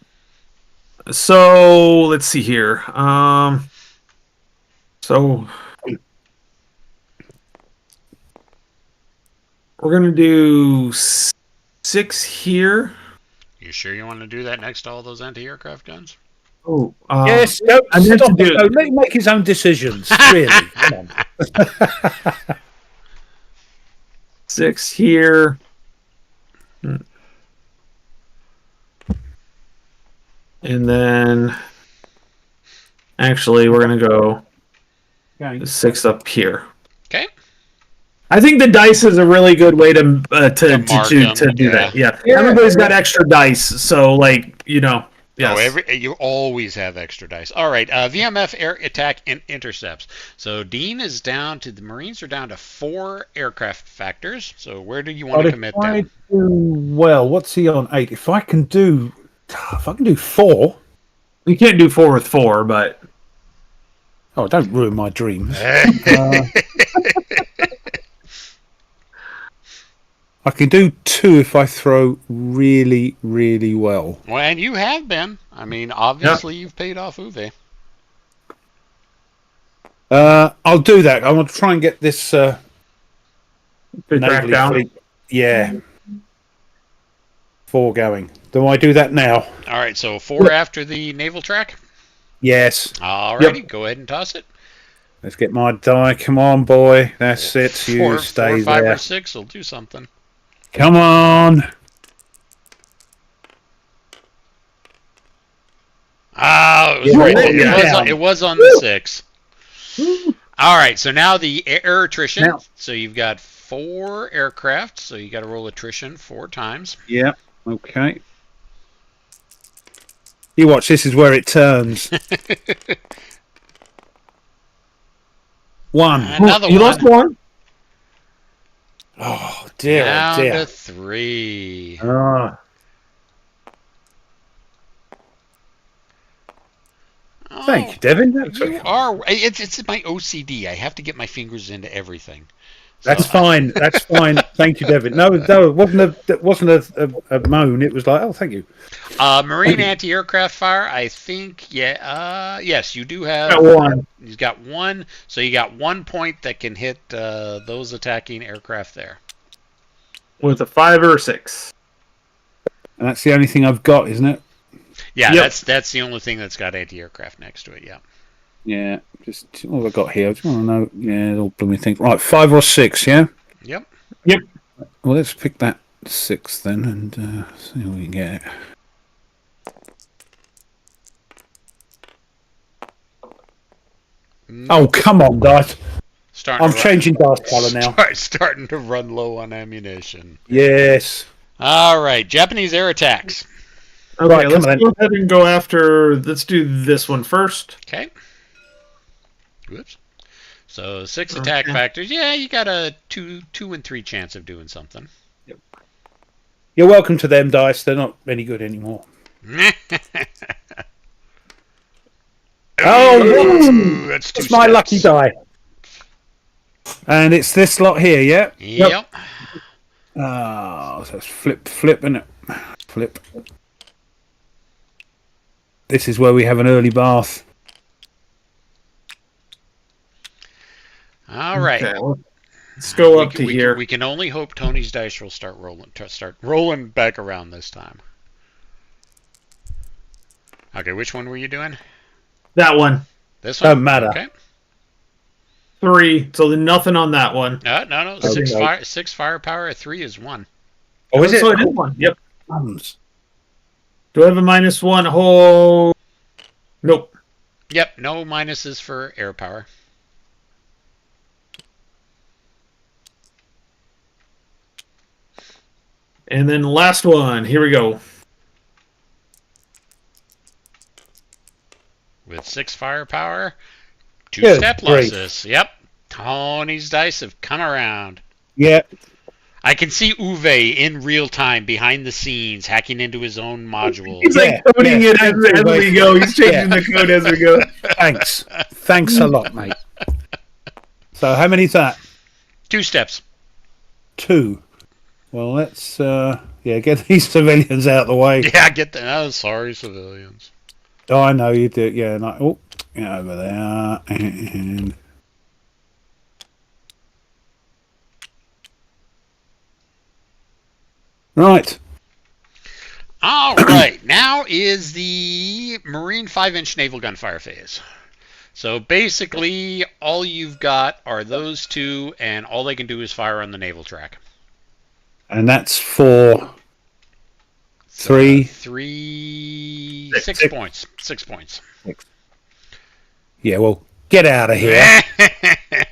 So let's see here. So we're gonna do 6 here. You sure you want to do that next to all those anti-aircraft guns? Oh, Yes, no, I meant stop to it. do- No, let him make his own decisions. Really, come on. 6 here. And then, actually, we're gonna go Okay. 6 up here. Okay. I think the dice is a really good way to mark do them, that. Yeah. Yeah. Everybody's got extra dice, so like yes. Oh, you always have extra dice. All right, VMF air attack and intercepts. So Dean is down to the Marines are down to 4 aircraft factors. So where do you want to commit If I them? do well, what's he on 8? If I can do 4. You can't do 4 with 4, but Oh, don't ruin my dreams. I can do 2 if I throw really, really well. Well, and you have been. I mean, obviously you've paid off Uwe. I'll do that. I want to try and get this big crack naval down. fleet. Yeah. 4 going. Do I do that now? All right, so 4 after the naval track. Yes. All righty, go ahead and toss it. Let's get my die. Come on, boy. That's it. You 4, stay 5, there. or 6 will do something. Come on. Oh, it was Yeah, right there. yeah. It was on the 6. All right, so now the air attrition. Now- So you've got 4 aircraft, so you got to roll attrition 4 times. Yeah. Okay. You watch. This is where it turns. 1. Another You one. lost 1. Oh dear. Down Oh dear. to 3. Ah. Oh, Thank you, Devin. That's, You are. It's my OCD. I have to get my fingers into everything. that's fine. That's fine. Thank you, Devin. No, it wasn't a moan. It was like, oh, thank you. Marine anti-aircraft fire. I think. Yeah. Yes, you do have. Got 1. He's got 1. So you got 1 point that can hit those attacking aircraft there. With a 5 or a 6. And that's the only thing I've got, isn't it? Yeah, Yep. that's the only thing that's got anti-aircraft next to it. Yeah. Yeah. Just what have I got here? I just want to know. Yeah, all blooming thing. Right, 5 or 6. Yeah. Yep. Well, let's pick that 6 then, and see what we can get. Oh, come on, dice. I'm changing dice colour now. Starting to run low on ammunition. Yes. All right, Japanese air attacks. Okay, Right, let's come on go ahead and go after. Let's do this one first. Okay. Whoops. So 6 attack factors. Yeah, you got a 2 and 3 chance of doing something. You're welcome to them dice. They're not any good anymore. Oh, Ooh, that's 2 that's my steps. lucky die. And it's this lot here, yeah? Yep. Oh, so it's flip, and flip. This is where we have an early bath. All right. Okay, let's go up to here. We can only hope Tony's dice will start rolling back around this time. Okay, which one were you doing? That one. This one? Don't matter. Okay. 3. So then nothing on that one. No. Okay. 6 firepower. 3 is 1. Oh, is it? So I did 1. Yep. Crumbs. Do I have a -1? Oh, nope. Yep. No minuses for air power. And then last one. Here we go. With 6 firepower, 2 Good step grief. losses. Yep. Tony's dice have come around. Yeah. I can see Uwe in real time behind the scenes hacking into his own module. He's like coding it as we go. He's changing the code as we go. Thanks. Thanks a lot, mate. So how many's that? 2 steps. 2. Well, let's get these civilians out of the way. Yeah, get the. Oh, sorry, civilians. Oh, I know you do. Yeah, no, over there. And right. All right, now is the Marine 5-inch naval gunfire phase. So basically, all you've got are those two, and all they can do is fire on the naval track. And that's for Six Six. points. 6 points. Yeah, well, get out of here.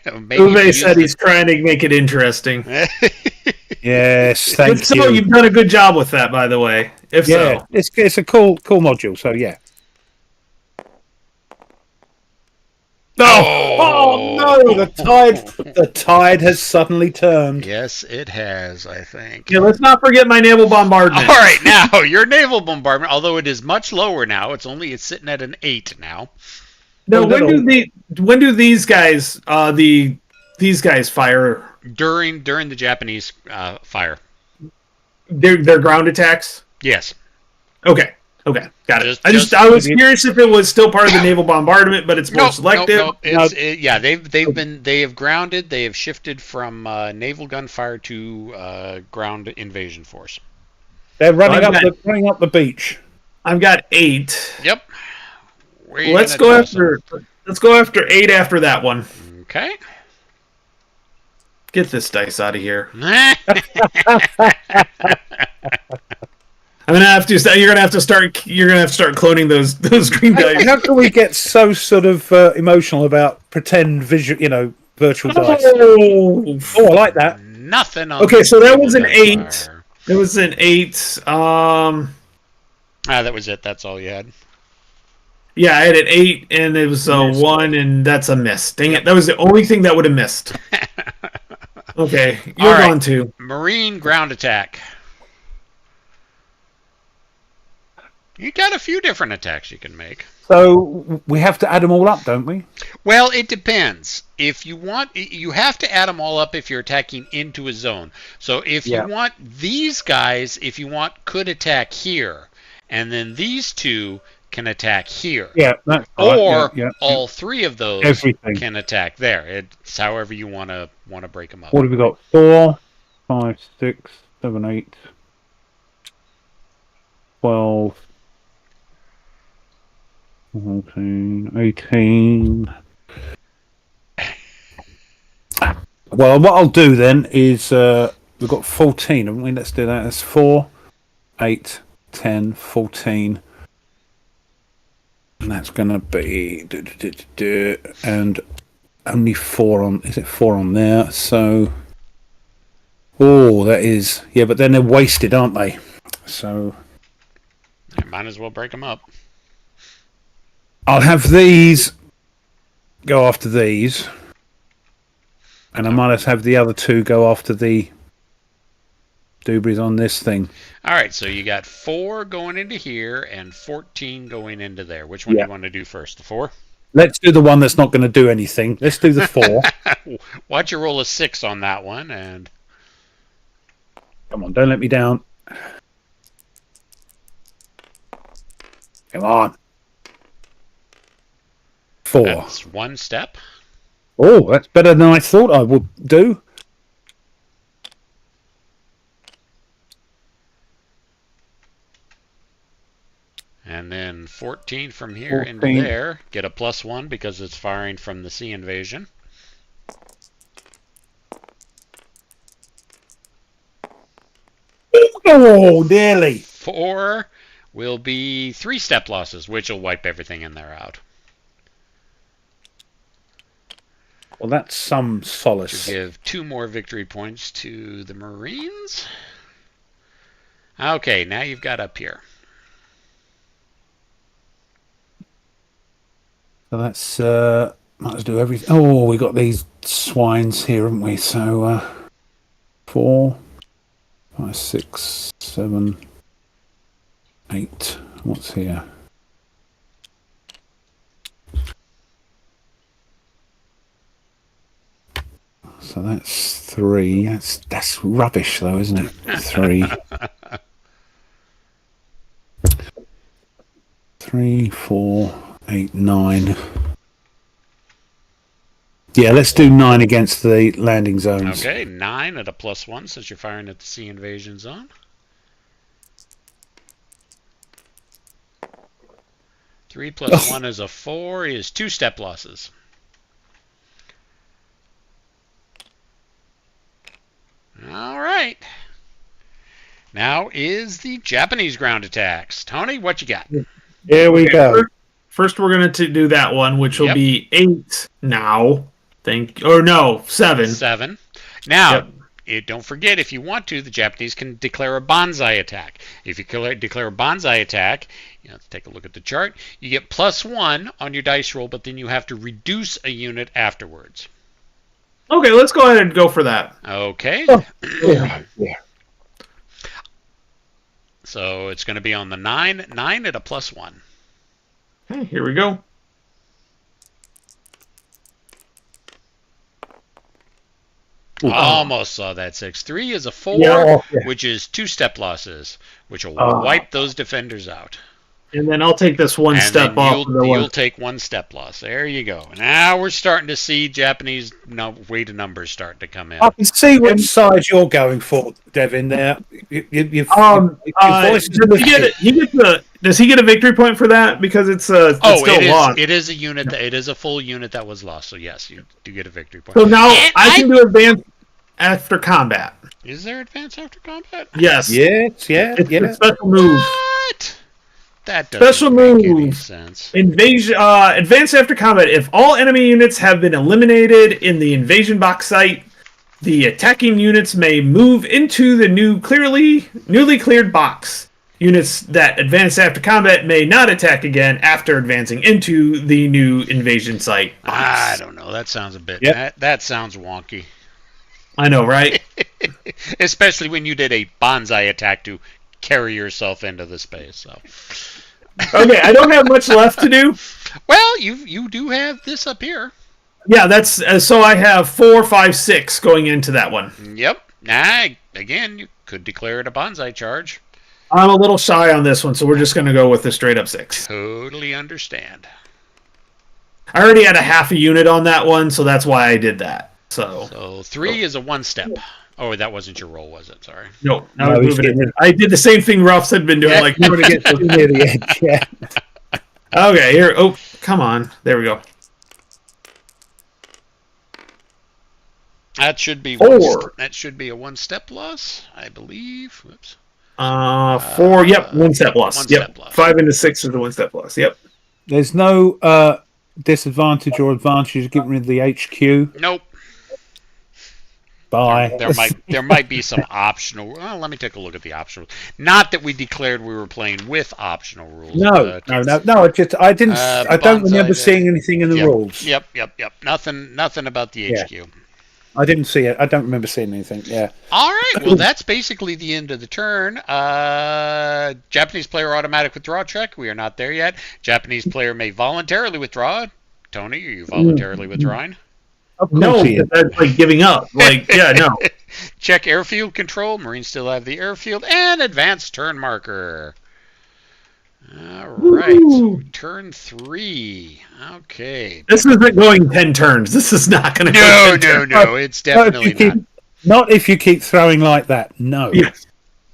Uwe said he's trying to make it interesting. Yes, thank If so, you. you've done a good job with that, by the way. If Yeah, so. it's a cool module. So yeah. Oh no! The tide has suddenly turned. Yes, it has, I think. Yeah, let's not forget my naval bombardment. All right, now your naval bombardment, although it is much lower now, it's sitting at an 8 now. No, when do these guys fire? During the Japanese fire. Their ground attacks? Yes. Okay, got it. Just- I was curious if it was still part of the naval bombardment, but it's more selective. No. They have grounded. They have shifted from naval gunfire to ground invasion force. They're running up the beach. I've got 8. Yep. Let's go after 8 after that one. Okay. Get this dice out of here. I'm gonna have to. You're gonna have to start cloning those green dice. How can we get so sort of emotional about pretend virtual dice? Oh, I like that. Nothing on. Okay, so that was an naval 8. gunfire. It was an 8. That was it. That's all you had. Yeah, I had an 8, and it was a 1, and that's a miss. Dang it! That was the only thing that would have missed. Okay, you're All right. on to Marine ground attack. You got a few different attacks you can make. So we have to add them all up, don't we? Well, it depends. If you want, you have to add them all up if you're attacking into a zone. So if you want these guys, could attack here, and then these two can attack here. Yeah, that's or right. all 3 of those Everything. can attack there. It's however you want to break them up. What have we got? 4, 5, 6, 7, 8, 12, 14, 18. Well, what I'll do then is we've got 14, haven't we? Let's do that. That's 4, 8, 10, 14. And that's going to be and only 4 on. Is it 4 on there? So, that is but then they're wasted, aren't they? So, You might as well break them up. I'll have these go after these, and I might just have the other 2 go after the doobies on this thing. All right, so you got 4 going into here and 14 going into there. Which one do you want to do first? The 4? Let's do the one that's not going to do anything. Let's do the 4. Watch your roll a 6 on that one, and Come on, don't let me down. Come on. 4. that's 1 step. Oh, that's better than I thought I would do. And then 14 from here 14. into there. Get a +1 because it's firing from the sea invasion. Oh, nearly. 4 will be 3 step losses, which will wipe everything in there out. Well, that's some solace. Give 2 more victory points to the Marines. Okay, now you've got up here. So that's might as do everything. Oh, we got these swines here, haven't we? So 4, 5, 6, 7, 8. What's here? So that's 3. That's rubbish, though, isn't it? 3. 3, 4, 8, 9. Yeah, let's do 9 against the landing zones. Okay, 9 at a +1 since you're firing at the sea invasion zone. 3 plus 1 is a 4 is 2 step losses. All right. Now is the Japanese ground attacks. Tony, what you got? Here we go. First, we're going to do that one, which will be 8 now. 7. 7. Now, don't forget, if you want to, the Japanese can declare a bonsai attack. If you declare a bonsai attack, let's take a look at the chart. You get +1 on your dice roll, but then you have to reduce a unit afterwards. Okay, let's go ahead and go for that. Okay. Yeah. So it's going to be on the 9 at a +1. Okay, here we go. Almost saw that 6. 3 is a 4, which is 2 step losses, which will wipe those defenders out. And then I'll take this one step off. You'll take 1 step loss. There you go. Now we're starting to see Japanese weighted numbers starting to come in. I can see which side you're going for, Devin. There, your voice does he get a victory point for that? Because it's still lost. It is a unit. It is a full unit that was lost. So yes, you do get a victory point. So now I can do advance after combat. Is there advance after combat? Yes. Yes. It's a special move. What? That doesn't make any sense. Invasion, advance after combat. If all enemy units have been eliminated in the invasion box site, the attacking units may move into the newly cleared box. Units that advance after combat may not attack again after advancing into the new invasion site box. I don't know. That sounds a bit. That sounds wonky. I know, right? Especially when you did a bonsai attack to carry yourself into the space. So. Okay, I don't have much left to do. Well, you do have this up here. Yeah, that's so I have 4, 5, 6 going into that one. Yep. Again, you could declare it a bonsai charge. I'm a little shy on this one, so we're just going to go with the straight up 6. Totally understand. I already had a half a unit on that one, so that's why I did that. So 3 is a 1 step. Oh, that wasn't your roll, was it? Sorry. No, I did the same thing Ruffs had been doing. Like, you want to get to near the edge. Yeah. Okay, here. Oh, come on. There we go. That should be 4. That should be a 1 step loss, I believe. Whoops. 4. Yep, 1 step loss. Step loss. 5 into 6 is the 1 step loss. Yep. There's no disadvantage or advantage getting rid of the HQ. Nope. Bye. There might be some optional. Well, let me take a look at the optional. Not that we declared we were playing with optional rules. No. I don't remember seeing anything in the rules. Yep. Nothing about the HQ. I didn't see it. I don't remember seeing anything. Yeah. All right. Well, that's basically the end of the turn. Japanese player automatic withdrawal check. We are not there yet. Japanese player may voluntarily withdraw. Tony, are you voluntarily withdrawing? No, that's like giving up. Like, yeah, no. Check airfield control. Marines still have the airfield and advanced turn marker. All right. So turn 3. Okay. This isn't going 10 turns. This is not going to go 10 turns. No. It's definitely not. Not if you keep throwing like that. No. Yes.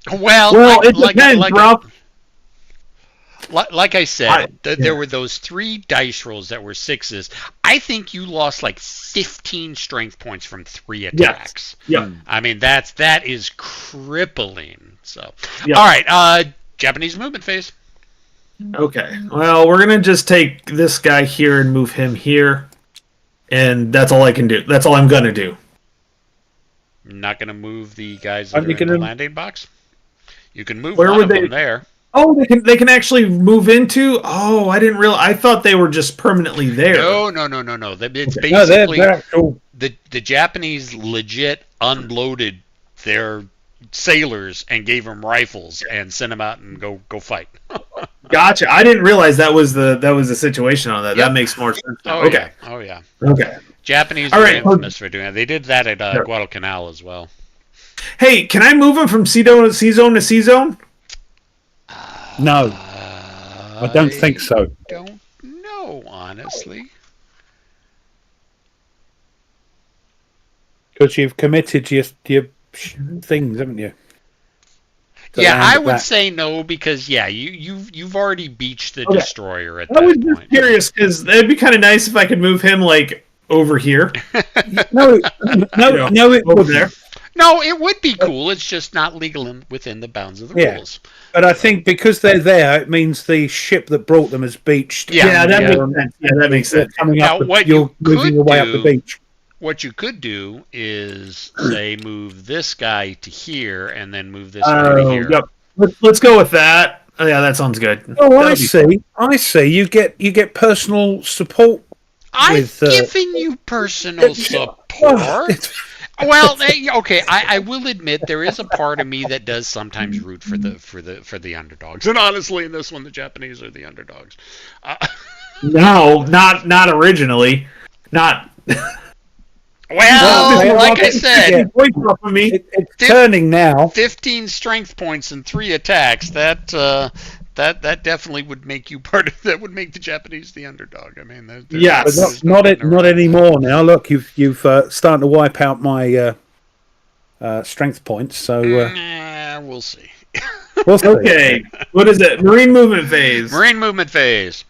Well, it depends, Rob. Like I said, there were those 3 dice rolls that were 6s. I think you lost like 15 strength points from 3 attacks. Yeah. I mean, that is crippling. So, all right, Japanese movement phase. Okay. Well, we're gonna just take this guy here and move him here, and that's all I can do. That's all I'm gonna do. Not gonna move the guys that are in the landing box. You can move one of them there. Oh, they can actually move into. Oh, I didn't realize. I thought they were just permanently there. No. It's basically the Japanese legit unloaded their sailors and gave them rifles and sent them out and go fight. Gotcha. I didn't realize that was the situation on that. Yep. That makes more sense. Oh, okay. Yeah. Oh yeah. Okay. Japanese are infamous for doing that. They did that at Guadalcanal as well. Hey, can I move them from C zone to C zone? No, I don't think so. Don't know, honestly. Because you've committed your things, haven't you? Yeah, land I at would that. say no because you've already beached the Okay. destroyer at I was that just point. curious because it'd be kind of nice if I could move him like over here. No, You know, it over wouldn't. there. No, it would be cool. It's just not legal within the bounds of the Yeah. rules. But I think because they're there, it means the ship that brought them has beached. Yeah, that yeah. makes sense. Yeah, that makes You're sense. coming Now, up. what You're you moving could your way up the do- beach. What you could do is say move this guy to here and then move this guy to here. Yep. Let's go with that. Oh, yeah, that sounds good. Oh, That'll I be see. I see. You get personal support. I've with, given you personal Oh, support. it's- Well, okay. I will admit there is a part of me that does sometimes root for the underdogs, and honestly, in this one, the Japanese are the underdogs. No, not originally. Not. Well, like I yeah. said, it's turning now. 15 strength points and 3 attacks. That definitely would make you part of that. Would make the Japanese the underdog. I mean, Yes. But not anymore now. Look, you've starting to wipe out my strength points. So we'll see. we'll see. Okay. What is it? Marine movement phase. Marine movement phase.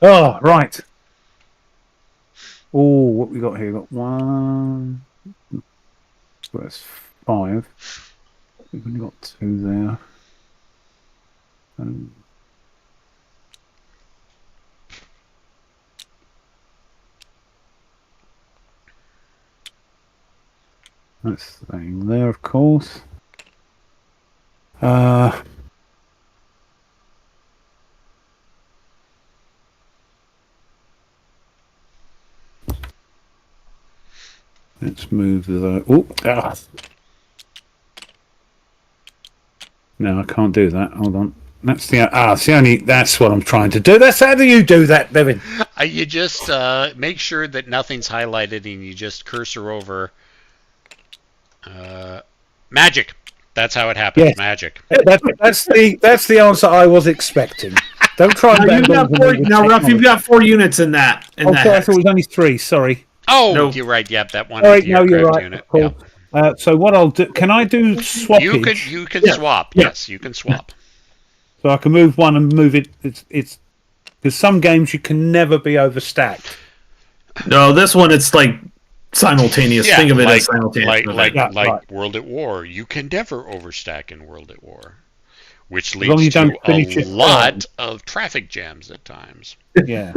Oh, right. Oh, what we got here? We got 1. So that's 5. We've only got 2 there. That's staying there, of course. Let's move the. No, I can't do that. Hold on. That's the only. That's what I'm trying to do. That's how do you do that, Devin? You just make sure that nothing's highlighted, and you just cursor over. Magic. That's how it happens. Yes. Magic. That's the answer I was expecting. Don't try and Ruff, you've got 4 units in that. I thought it was only 3. Sorry. Oh, Nope. You're right. Yep, that one. All with right, the no, you're aircraft right. unit. Cool. Yep. So what I'll do? Can I do swappage? You can swap. Yeah. Yes, you can swap. So I can move one and move it. It's because some games you can never be overstacked. No, this one it's like simultaneous. Yeah, Think of it like, as simultaneous. right. World at War. You can never overstack in World at War, which long as you leads don't to finish a it lot of traffic jams at times. Yeah.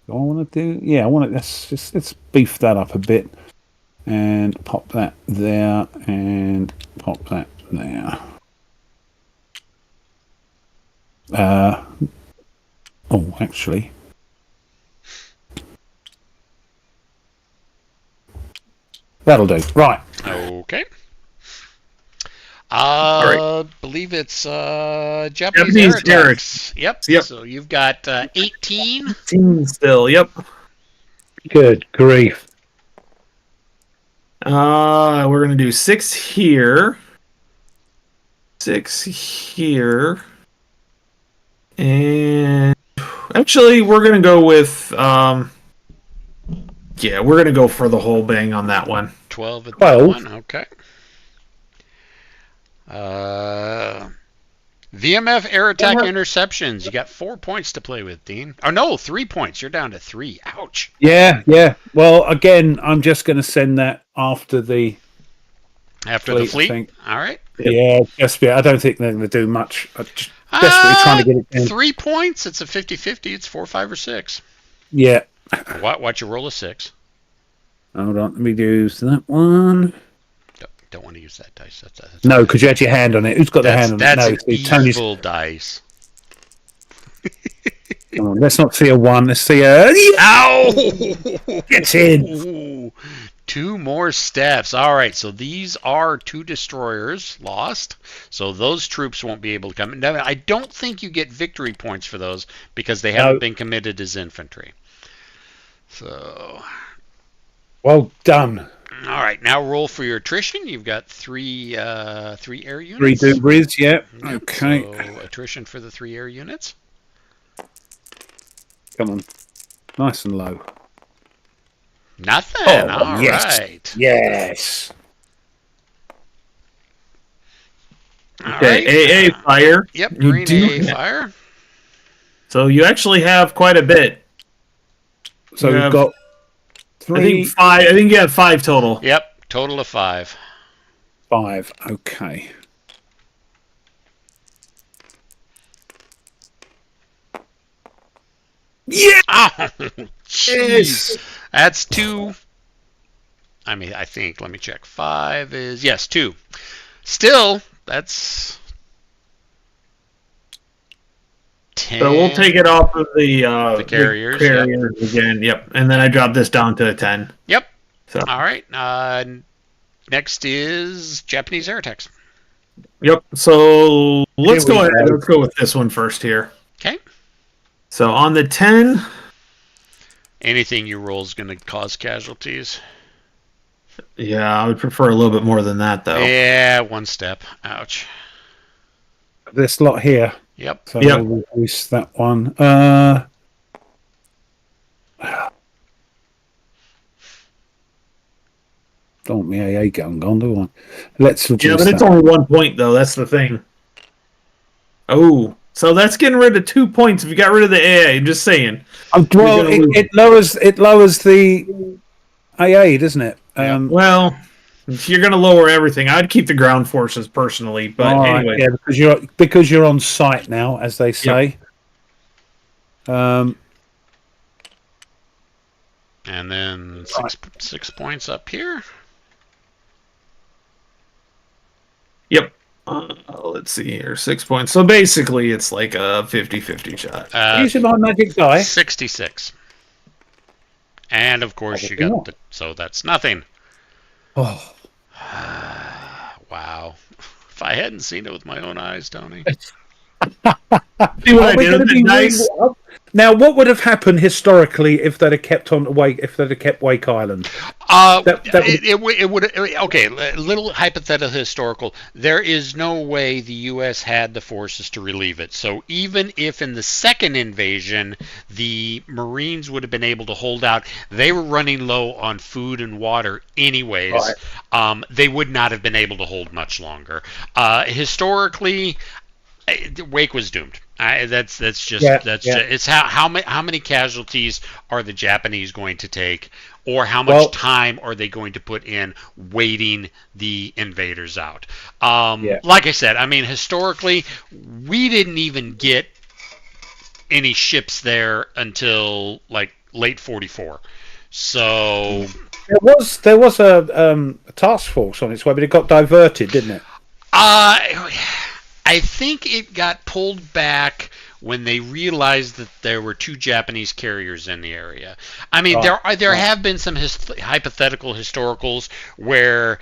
Do I want to do? Yeah, I want to. Let's beef that up a bit, and pop that there, and pop that there. Oh, actually, that'll do. Right. Okay. right. Believe it's Japanese Japanese air air. attacks. Yep. Yep. So you've got 18. 18 still. Yep. Good grief. We're gonna do 6 here. 6 here. And actually we're gonna go with yeah, we're gonna go for the whole bang on that one. 12 at 12. that one. Okay. VMF air attack interceptions. You got 4 points to play with, Dean. Oh no, 3 points. You're down to 3. Ouch. Yeah. Well, again, I'm just going to send that after the After the I fleet. think. All right. Yeah, I don't think they're going to do much. I'm just desperately trying to get it down. 3 points. It's a 50-50. It's 4, 5, or 6. Yeah. Watch you roll a 6. Hold on, let me use that one. Don't want to use that dice. That's No, because you had your hand on it. Who's got their hand on it? That's No, an it's Tony's. evil dice. Come on, let's not see a 1. Let's see a. Ow! Get in. Ooh, 2 more steps. All right, so these are 2 destroyers lost. So those troops won't be able to come. Now, I don't think you get victory points for those because they haven't been committed as infantry. So. Well done. All right, now roll for your attrition. You've got 3 air 3 units. Dubris, yeah. Yep, Okay. So attrition for the 3 air units. Come on. Nice and low. Nothing. Oh, All yes. right. Yes. All Okay, right. AA fire. Yep, You Marine do AA have- fire. So you actually have quite a bit. So You we've have, got I think 3, 5. I think you have 5 total. Yep, total of 5. 5. Okay. Yeah. Oh, jeez. That's 2. I mean, I think. Let me check. 5 is, yes, 2. Still, that's 10. So we'll take it off of the carriers, carriers again. Yep. And then I drop this down to a 10. Yep. So. All right. Next is Japanese air attacks. Yep. So let's Here we go ahead. go. Let's go with this one first here. Okay. So on the 10, Anything you roll is going to cause casualties. yeah, I would prefer a little bit more than that though. Yeah, 1 step. Ouch. This lot here. Yep. So Yep. we'll reduce that one. Don't want my AA gun gone, do I? Let's reduce Yeah, but it's that. only 1 point though. That's the thing. Oh, so that's getting rid of 2 points if you got rid of the AA. I'm just saying. Well, You're gonna it lowers the AA, doesn't it? Well, you're going to lower everything. I'd keep the ground forces personally, but all right, anyway. yeah, because you're on site now, as they say. And then 6 points up here. Yep. Let's see here. 6 points. So basically, it's like a 50-50 shot. Using my magic die. 66. And of course you got the, so that's nothing. Oh, Wow. If I hadn't seen it with my own eyes, Tony. See what I are we did? going to Isn't it be nice? now? What would have happened historically if they'd have kept on Wake? If they'd have kept Wake Island? It would okay. A little hypothetical historical. There is no way the U.S. had the forces to relieve it. So even if in the second invasion the Marines would have been able to hold out, they were running low on food and water anyways. Right. They would not have been able to hold much longer. Historically, Wake was doomed. It's how many casualties are the Japanese going to take, or how much time are they going to put in waiting the invaders out? Like I said, I mean, historically, we didn't even get any ships there until like late '44. So there was a task force on its way, but it got diverted, didn't it? I think it got pulled back when they realized that there were 2 Japanese carriers in the area. I mean, there have been some hypothetical historicals where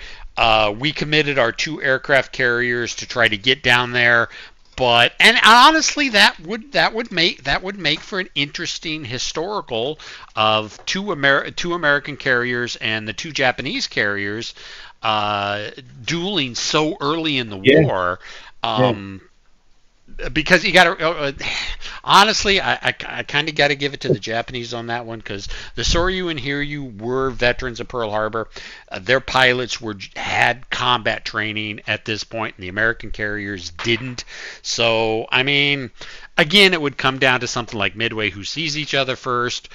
we committed our 2 aircraft carriers to try to get down there, and honestly, that would make for an interesting historical of 2 American carriers and the 2 Japanese carriers dueling so early in the war. Because you got to honestly, I kind of got to give it to the Japanese on that one, because the Soryu and Hiryu were veterans of Pearl Harbor. Their pilots had combat training at this point, and the American carriers didn't. So I mean, again, it would come down to something like Midway, who sees each other first.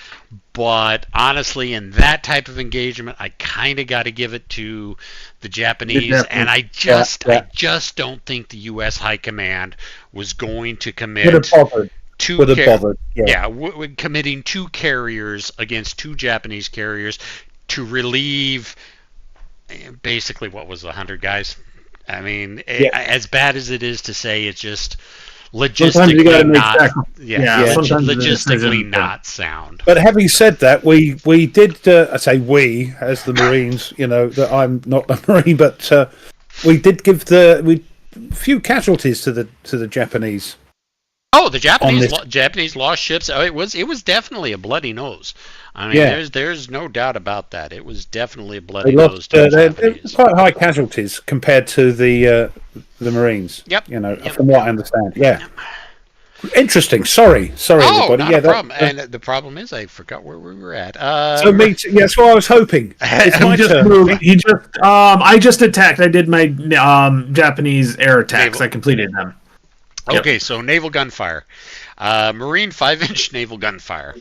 But honestly, in that type of engagement, I kind of got to give it to the Japanese, and I just don't think the U.S. High Command was going to commit committing 2 carriers against 2 Japanese carriers to relieve basically what was 100 guys. I mean, as bad as it is to say, it's just logistically not sound. But having said that, we did. I say we as the Marines. You know that I'm not a Marine, but we did give few casualties to the Japanese. Oh, the Japanese lost ships. Oh, it was definitely a bloody nose. I mean, there's no doubt about that. It was definitely a bloody nose. They're quite high casualties compared to the Marines. Yep. From what I understand. Yeah. Interesting. Sorry, Oh, everybody. not Yeah, a problem. And the problem is, I forgot where we were at. so me too. Yeah, that's what I was hoping. It's my turn. I just attacked. I did my Japanese air attacks. I completed them. Okay, yep. So naval gunfire. Marine 5-inch naval gunfire.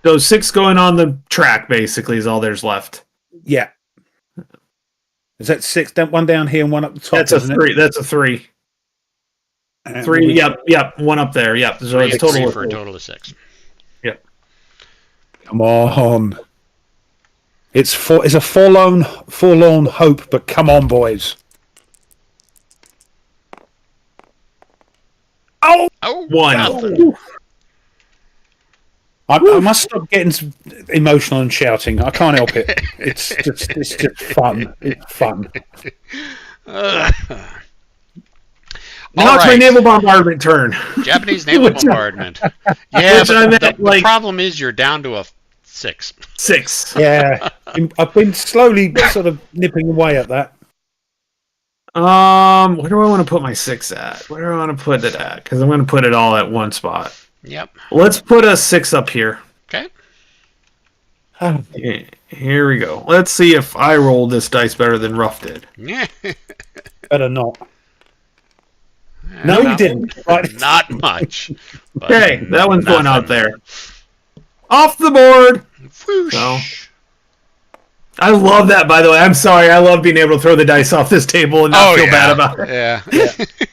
So 6 going on the track, basically, is all there's left. Yeah. Is that 6? One down here and one up the top. That's a 3. That's a 3. 3. Yep. One up there. Yep. So it's total for a total of 6. Yep. Come on. It's a forlorn hope, but come on, boys. Oh, 1. I must stop getting emotional and shouting. I can't help it. It's just fun. It's fun. Now it's my naval bombardment turn. Japanese naval bombardment. Yeah, but the problem is you're down to a 6. 6. Yeah, I've been slowly sort of nipping away at that. Where do I want to put my 6 at? Where do I want to put it at? Because I'm going to put it all at one spot. Yep. Let's put a 6 up here. Okay. Here we go. Let's see if I rolled this dice better than Ruff did. Yeah. Better not. No, you didn't. Right. Not much. Okay, that one's going out there. Off the board. Whoosh. So, I love that, by the way. I'm sorry. I love being able to throw the dice off this table and not feel bad about it. Yeah.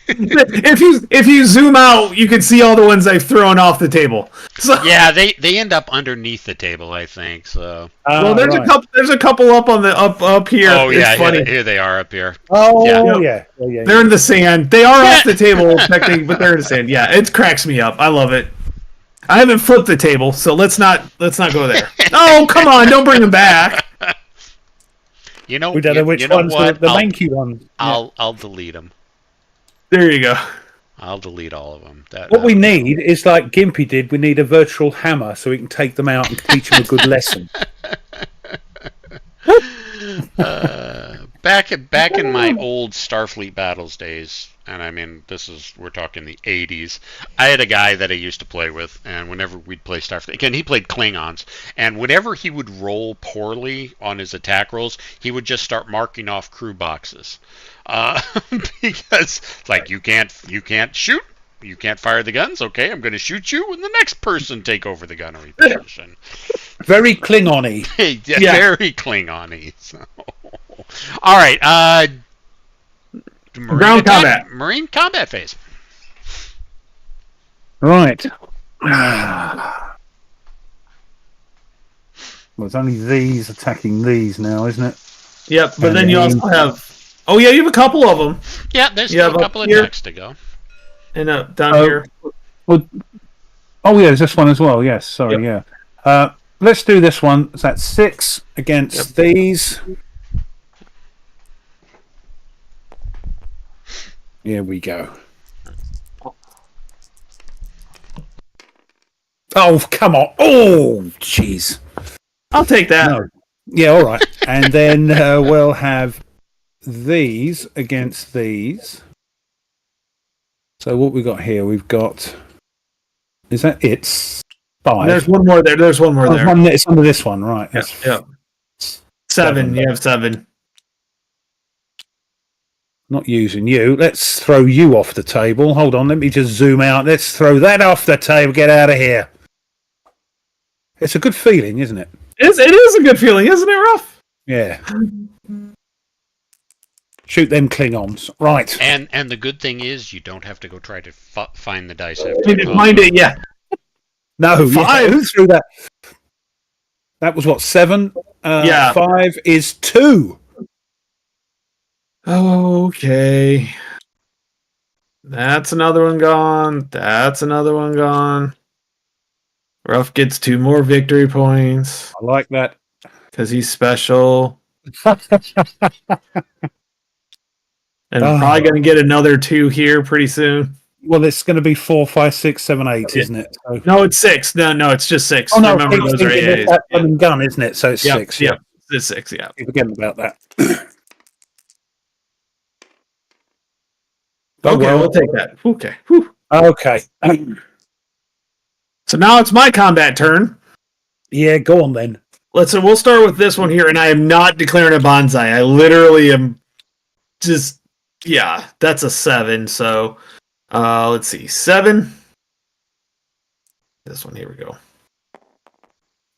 If you zoom out, you can see all the ones I've thrown off the table. So, yeah, they end up underneath the table, I think. So. Well, there's a couple. There's a couple up on the up here. Oh yeah, it's funny. Here they are up here. Oh yeah. They're in the sand. They are off the table, technically, but they're in the sand. Yeah, it cracks me up. I love it. I haven't flipped the table, so let's not go there. Oh, come on! Don't bring them back. You know, we don't know which one's the manky one. I'll delete them. There you go. I'll delete all of them. What we need is like Gimpy did. We need a virtual hammer so we can take them out and teach them a good lesson. Back in my old Starfleet Battles days, and I mean we're talking the 80s. I had a guy that I used to play with, and whenever we'd play Starfleet, again he played Klingons, and whenever he would roll poorly on his attack rolls, he would just start marking off crew boxes, because like you can't shoot. You can't fire the guns. Okay, I'm going to shoot you, and the next person take over the gunnery position. Very Klingon-y. Yeah, very Klingon-y. So. All right. Marine combat phase. Right. Well, it's only these attacking these now, isn't it? Yep, but then you also have... Oh, yeah, you have a couple of them. Yeah, there's still a couple of attacks to go. And down here. Well, oh, yeah, there's this one as well. Yes, sorry, yeah. Let's do this one. So that's 6 against these. Here we go. Oh, come on. Oh, jeez. I'll take that. No. Yeah, all right. And then we'll have these against these. So what we got here? We've got... Is that it's 5? There's one more there. There's one more there. It's under this one, right. Yeah. 7. You have 7. Not using you. Let's throw you off the table. Hold on, let me just zoom out. Let's throw that off the table. Get out of here. It's a good feeling, isn't it? It is a good feeling, isn't it, Ruff? Yeah. Shoot them Klingons. Right. And the good thing is you don't have to go try to find the dice after. You didn't find it, yeah. No, 5. Who threw that? That was what, 7? Yeah. 5 is 2. Okay. That's another one gone. That's another one gone. Ruff gets 2 more victory points. I like that. Because he's special. And we're probably going to get another 2 here pretty soon. Well, it's going to be 4, 5, 6, 7, 8, isn't it? So... No, it's 6. No, it's just 6. Oh, no, remember those are AAs. That gun, isn't it? So it's 6. Yeah, it's 6, yeah. Keep forgetting about that. Okay, we'll take that. Okay. Whew. Okay. So now it's my combat turn. Yeah, go on then. We'll start with this one here, and I am not declaring a bonsai. I literally am just, yeah, that's a 7. So, let's see, 7. This one, here we go.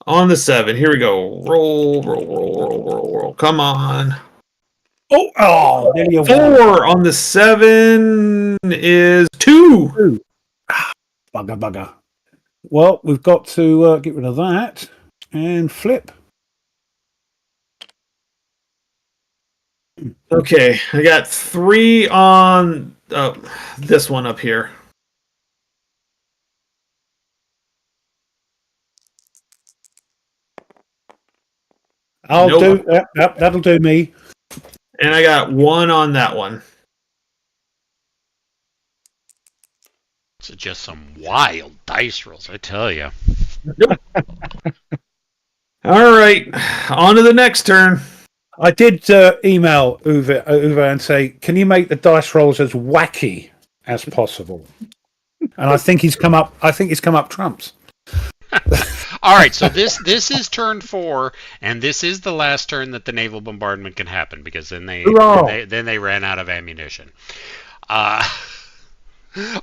On the 7, here we go. Roll. Come on. Oh, nearly a 4 on the 7 is 2. Bugger. Well, we've got to get rid of that and flip. Okay, I got 3 on this one up here. Do that. That'll do me. And I got 1 on that one. It's just some wild dice rolls, I tell you. All right, on to the next turn. I did email Uwe and say, can you make the dice rolls as wacky as possible? And I think he's come up trumps. All right, so this is turn 4, and this is the last turn that the naval bombardment can happen, because then they ran out of ammunition.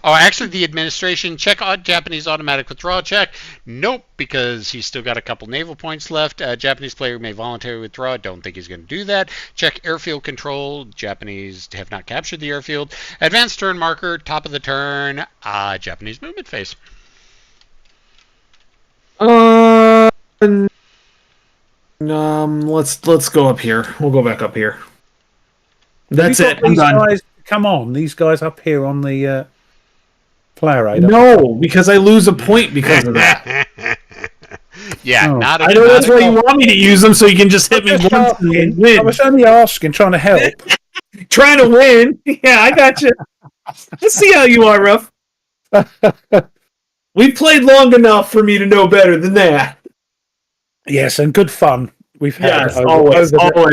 Actually, the administration check Japanese automatic withdrawal check. Nope, because he's still got a couple naval points left. Japanese player may voluntarily withdraw. Don't think he's going to do that. Check airfield control. Japanese have not captured the airfield. Advanced turn marker. Top of the turn. Japanese movement phase. Let's go up here. We'll go back up here. That's it. I'm done. Guys, come on, these guys up here on the player radar. No, because I lose a point because of that. Yeah, not. I know that's why you want me to use them, so you can just hit me once and win. I was only asking, trying to help. Trying to win. Yeah, I got you. Let's see how you are, Ruff. We've played long enough for me to know better than that. Yes, and good fun we've had always over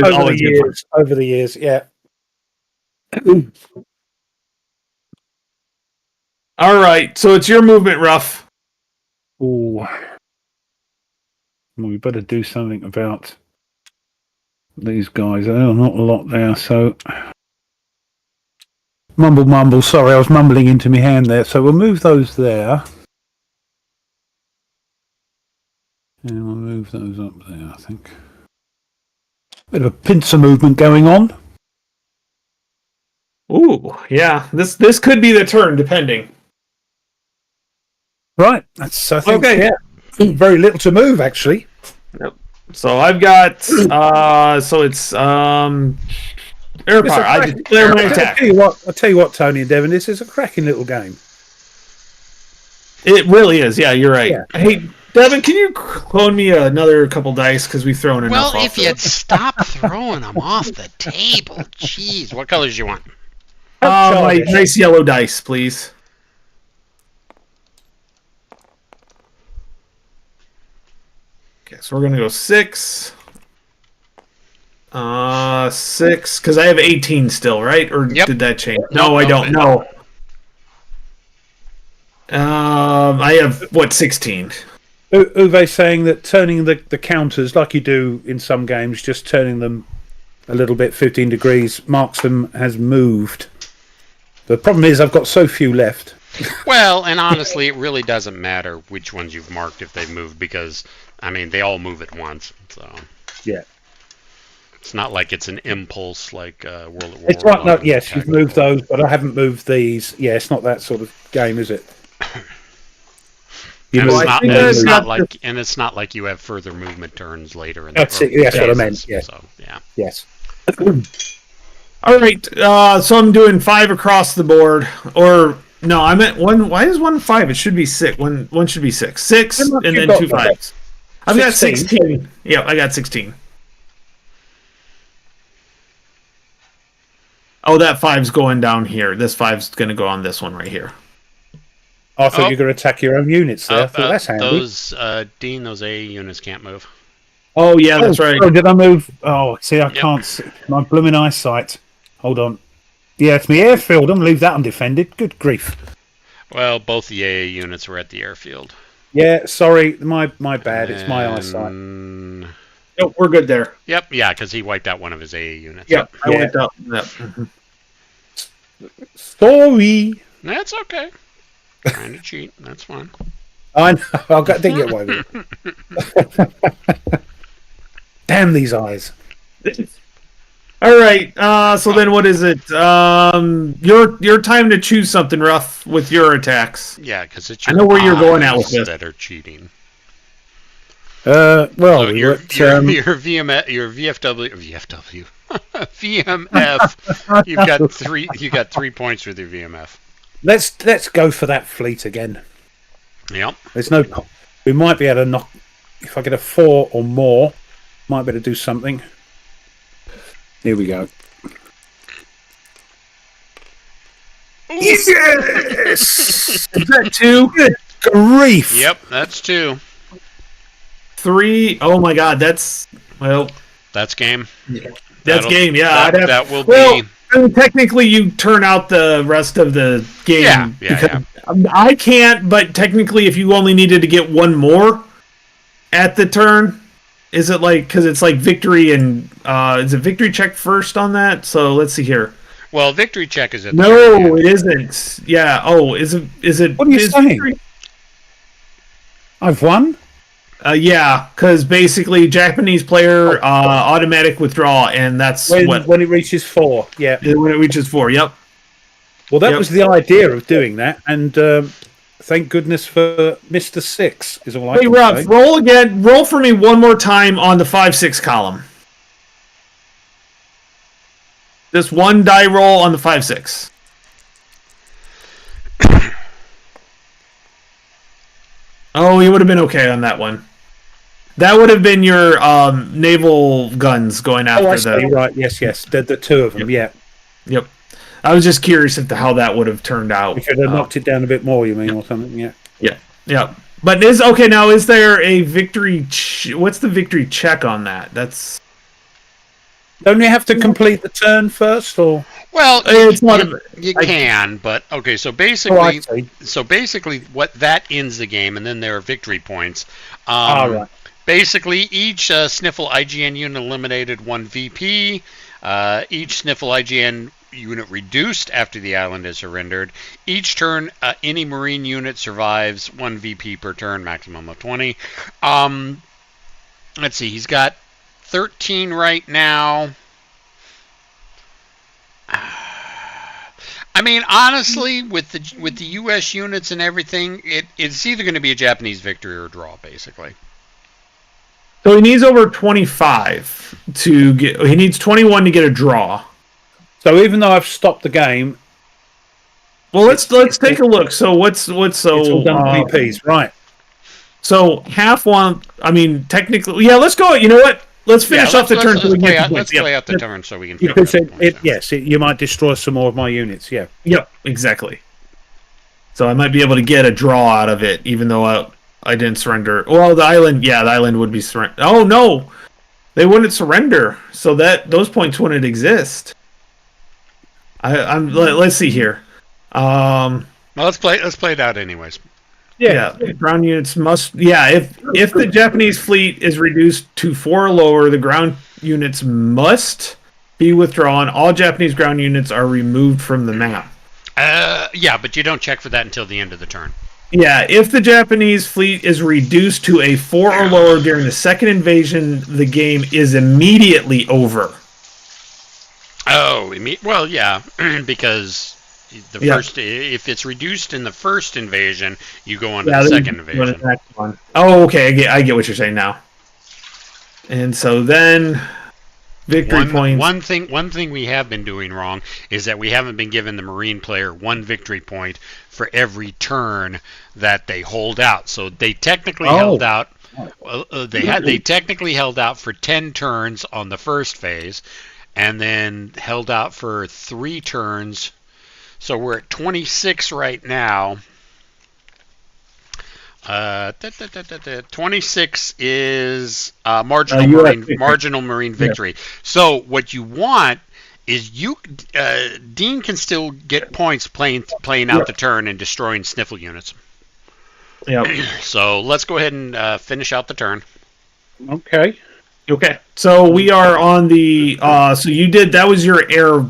the years. Yeah. All right, so it's your movement, Ruff. Ooh. Well, we better do something about these guys. Oh, not a lot there, so... Mumble. Sorry, I was mumbling into my hand there. So we'll move those there. And we'll move those up there, I think. Bit of a pincer movement going on. Ooh, yeah. This could be the turn, depending. Right. That's, I think, okay. Yeah, very little to move, actually. Yep. So I've got, so it's, air power. I declare my attack. I'll tell you what, Tony and Devin, this is a cracking little game. It really is. Yeah, you're right. Yeah. Hey, Devin, can you clone me another couple dice, because we've thrown enough. Well, if you'd stop throwing them off the table. Jeez, what colors do you want? My nice yellow dice, please. Okay, so we're gonna go 6. 6, because I have 18 still, right? Or did that change? No, I don't know. I have, 16? Uwe saying that turning the counters, like you do in some games, just turning them a little bit, 15 degrees, marks them has moved. The problem is I've got so few left. Well, and honestly, it really doesn't matter which ones you've marked if they've moved, because, I mean, they all move at once. So yeah. It's not like it's an impulse like World at War. It's right, no, yes, you've moved those, but I haven't moved these. Yeah, it's not that sort of game, is it? And it's not like you have further movement turns later. That's what I meant. Yeah. So, yeah. Yes. All right. So I'm doing 5 across the board, or no, I meant 1. Why is 1 5? It should be 6. One should be 6. 6, and then 2 5s. I've got 16. Yeah, I got 16. Oh, that 5's going down here. This 5's going to go on this one right here. I thought you were going to attack your own units there. I thought that's handy. Dean, those A units can't move. Oh, yeah, that's right. Oh, did I move? Oh, see, I can't see. My blooming eyesight. Hold on. Yeah, it's my airfield. I'm going to leave that undefended. Good grief. Well, both the AA units were at the airfield. Yeah, sorry, my bad. It's my eyesight. Nope, we're good there. Yep, yeah, because he wiped out one of his AA units. Yep, I Yeah. went up. Yep. Mhm. Sorry. That's okay. Trying to cheat. That's fine. I know. I didn't get away with it. Damn these eyes. All right. So then, what is it? Your time to choose something rough with your attacks. Yeah, because it's I your know where you're going at with eyes this. that are cheating. Well, So we your looked, VFW, VMF. You got 3 points with your VMF. let's go for that fleet again. Yep. There's no. We might be able to knock. If I get a 4 or more, might be able to do something. Here we go. Yes! Is that 2? Good grief! Yep, that's 2. 3? Oh my God, that's That's game. that's That'll- game. Yeah, that will well, be. I mean, technically, you turn out the rest of the game. Yeah, because I can't. But technically, if you only needed to get one more at the turn, is it like because it's like victory and is it victory check first on that? So let's see here. Well, victory check is at the very No, end. it isn't. Yeah. Oh, is it? Is it? What are you is saying? victory- I've won. Yeah, because basically Japanese player automatic withdrawal, and that's When it reaches 4. Yeah. when it reaches 4. Yep. Well, that Yep. was the idea of doing that, and thank goodness for Mr. 6 is all I Hey, can Rob, say. roll again. Roll for me one more time on the 5-6 column. Just one die roll on the 5-6. Oh, you would have been okay on that one. That would have been your naval guns going after Oh, I see. the. Right, yes. The 2 of them, yeah. Yep. I was just curious as to how that would have turned out. We should have knocked it down a bit more, you mean, or something, yeah. Yeah. But is there a victory? What's the victory check on that? That's. Don't you have to complete the turn first, or? Well, It's not you can, but okay. So Oh, basically, I see. what that ends the game, and then there are victory points. Right. Basically, each Sniffle IGN unit eliminated 1 VP. Each Sniffle IGN unit reduced after the island is surrendered. Each turn, any Marine unit survives 1 VP per turn, maximum of 20. Let's see, he's got 13 right now. I mean, honestly, with the U.S. units and everything, it's either going to be a Japanese victory or a draw, basically. So he needs over 25 to get. He needs 21 to get a draw. So even though I've stopped the game, Well, let's take a look. So what's so it's all done VPs, right? So half one. I mean, technically, yeah. Let's go. You know what? Let's finish off the turn. so we can get the points. Let's play out the turn so we can figure Because out the points. you might destroy some more of my units, yeah. Yep, exactly. So I might be able to get a draw out of it, even though I didn't surrender. Well, the island would be surrender. Oh no, they wouldn't surrender. So those points wouldn't exist. Let's see here. Well, let's play it out anyways. Yeah, ground units must. Yeah, if the Japanese fleet is reduced to 4 or lower, the ground units must be withdrawn. All Japanese ground units are removed from the map. Yeah, but you don't check for that until the end of the turn. Yeah, if the Japanese fleet is reduced to a 4 or lower during the second invasion, the game is immediately over. Oh, well, yeah, because first, if it's reduced in the first invasion, you go on to the second invasion. Oh, okay, I get what you're saying now. And so then, victory points. One thing we have been doing wrong is that we haven't been giving the Marine player 1 victory point for every turn that they hold out. So they technically held out. They technically held out for 10 turns on the first phase, and then held out for 3 turns. So we're at 26 right now. 26 is marginal Marine victory. So what you want is Dean can still get points playing out the turn and destroying sniffle units. Yep. So let's go ahead and finish out the turn. Okay. Okay. So we are on the. So you did. That was your air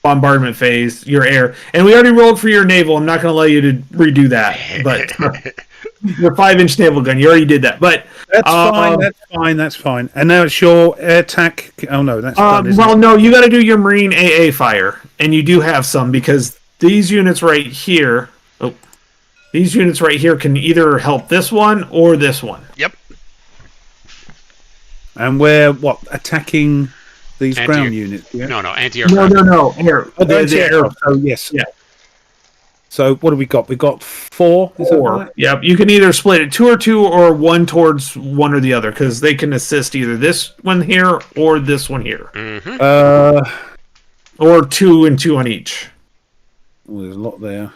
bombardment phase. Your air, and we already rolled for your naval. I'm not going to allow you to redo that. But your 5-inch naval gun. You already did that. But that's fine. That's fine. That's fine. And now it's your air attack. Oh no, that's done, isn't it? No. You got to do your Marine AA fire, and you do have some because these units right here. Oh, these units right here can either help this one or this one. Yep. And we're attacking these ground units? Yeah? No, anti-aircraft. No. Air. Air. Oh, yes. Yeah. So what do we got? We got 4. Is that right? Yep. You can either split it 2 or 2 or 1 towards one or the other because they can assist either this one here or this one here. Mm-hmm. Or 2 and 2 on each. Oh, there's a lot there.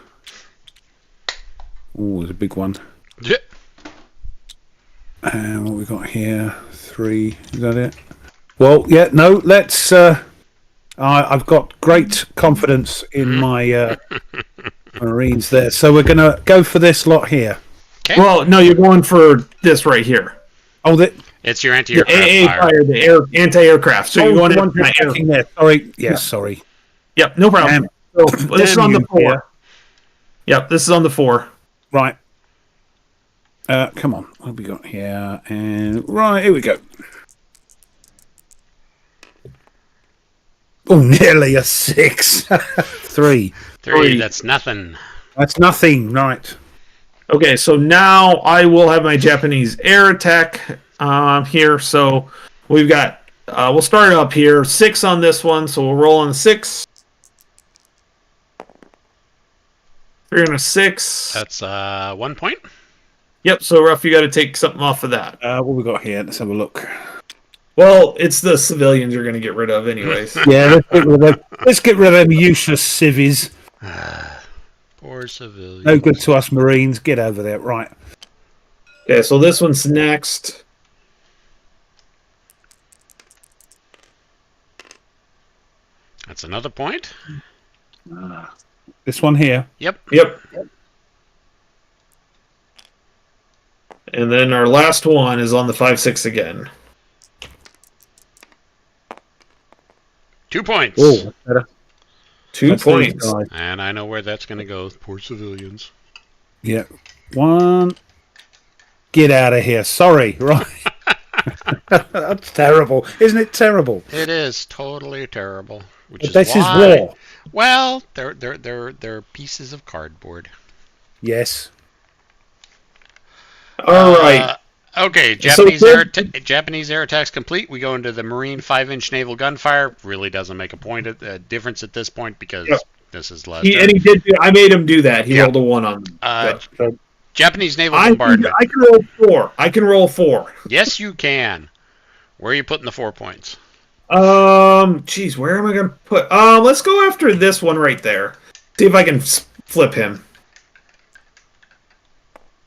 Oh, there's a big one. Yeah. And what we got here? 3. Is that it? Well, yeah. No. Let's. I've got great confidence in my Marines there, so we're going to go for this lot here. Okay. Well, no, you're going for this right here. Oh, it's your anti-aircraft fire. The anti-aircraft. So you're going to there. Sorry. Yes, sorry. Yep, no problem. So this is on the 4. Here. Yep, this is on the 4. Right. Come on. What have we got here? And right, here we go. Oh, nearly a 6. 3. 3. That's nothing. That's nothing. Right. Okay, so now I will have my Japanese air attack here. So we've got. We'll start up here. 6 on this one. So we'll roll on 6. 3 on a 6. That's 1 point. Yep. So Ruff, you got to take something off of that. What we got here? Let's have a look. Well, it's the civilians you're going to get rid of, anyways. Yeah, let's get rid of them useless civvies. Poor civilians. No good to us Marines. Get over there. Right. Okay, so this one's next. That's another point. This one here. Yep. And then our last one is on the 5-6 again. 2 points. Oh, better. 2 points. And I know where that's going to go. Poor civilians. Yeah. 1. Get out of here. Sorry. Right. That's terrible. Isn't it terrible? It is totally terrible. This is war. Well, they're pieces of cardboard. Yes. All right. Okay, Japanese air attack's complete. We go into the Marine 5-inch naval gunfire. Really doesn't make a difference at this point because this is less. And he did. I made him do that. He rolled a 1 on. Japanese naval bombardment. I can roll 4. I can roll 4. Yes, you can. Where are you putting the 4 points? Geez, where am I gonna put? Let's go after this one right there. See if I can flip him.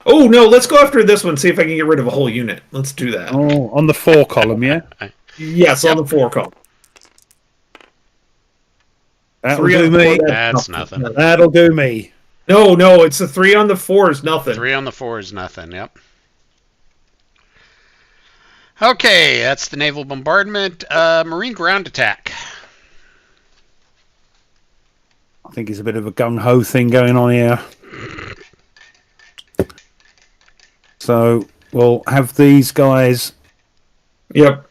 Oh, no, let's go after this one, see if I can get rid of a whole unit. Let's do that. Oh, on the 4 column, yeah? Yes, on the 4 column. That'll do me. That's nothing. That'll do me. No, it's the 3 on the 4 is nothing. 3 on the 4 is nothing, yep. Okay, that's the naval bombardment. Marine ground attack. I think it's a bit of a gung-ho thing going on here. So we'll have these guys. Yep.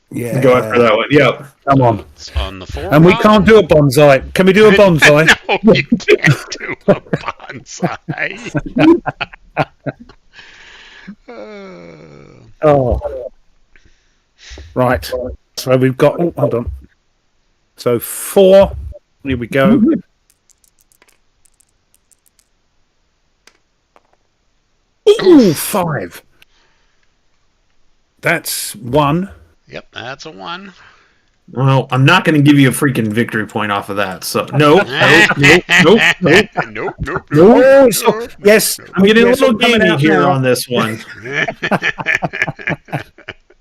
Yeah. Go after that one. Yep. Come on. It's on the 4. And we can't do a bonsai. Can we do a bonsai? No, you can't do a bonsai. Oh. Right. So we've got. Oh, hold on. So 4. Here we go. Ooh, 5. That's 1. Yep, that's a 1. Well, I'm not going to give you a freaking victory point off of that. So nope. Nope. Yes, I'm getting a little gamey here on this one.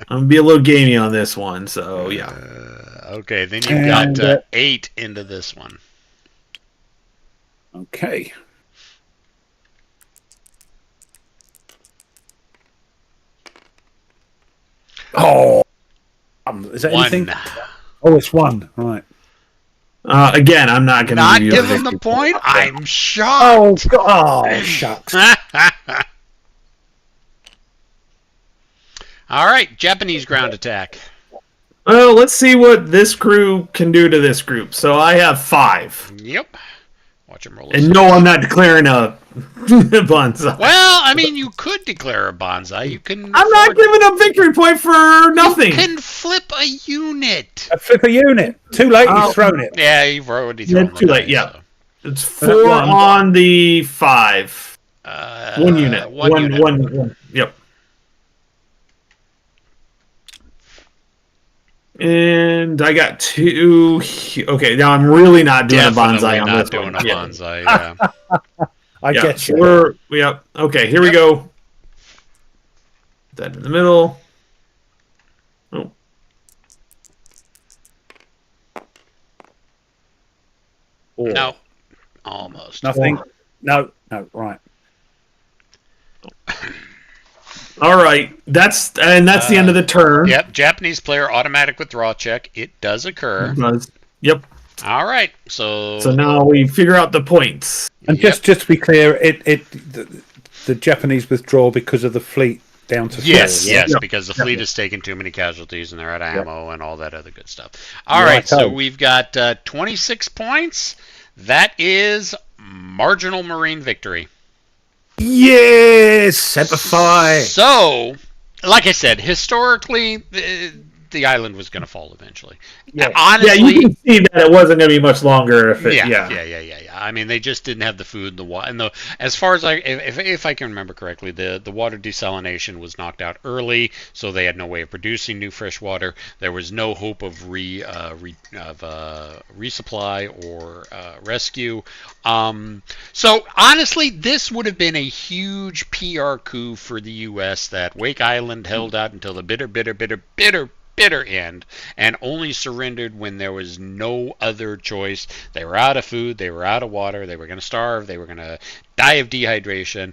I'm gonna be a little gamey on this one. So yeah. Okay, then you've got 8 into this one. Okay. Oh, is that 1. anything? Oh, it's 1. Right. Again, I'm not going to give him the point. I'm Oh, shocked. shucks. All right, Japanese ground attack. Well, let's see what this crew can do to this group. So I have 5. Yep. Watch him roll. And no, I'm not declaring a bonsai. Well, I mean, you could declare a bonsai. You can. I'm not giving a victory point for nothing. You can flip a unit. Flip a unit. Too late. You've thrown it. Yeah, you've already thrown it. Too late. Yeah, so. It's 4 on the 5. 1 unit. One. Yep. And I got 2. Okay, now I'm really not doing a bonsai on this one. Not doing a bonsai, yeah. I get you. Okay, here we go. That in the middle. Oh. No. Almost. Nothing. No, right. All right, that's the end of the turn. Yep, Japanese player automatic withdraw check. It does occur. It does. Yep. All right, so now we figure out the points. And just to be clear, the Japanese withdraw because of the fleet down to 4. Yes, right? because the fleet has taken too many casualties and they're out of ammo and all that other good stuff. All right, so we've got 26 points. That is marginal Marine victory. Yes, Semper Fi. So, like I said, historically, the island was going to fall eventually. Yeah. Honestly, you can see that it wasn't going to be much longer. If it, yeah. I mean, they just didn't have the food, the water, and as far as if I can remember correctly, the water desalination was knocked out early, so they had no way of producing new fresh water. There was no hope of resupply or rescue. So honestly, this would have been a huge PR coup for the U.S. that Wake Island held out until the bitter end and only surrendered when there was no other choice. They were out of food, they were out of water, they were going to starve, they were going to die of dehydration,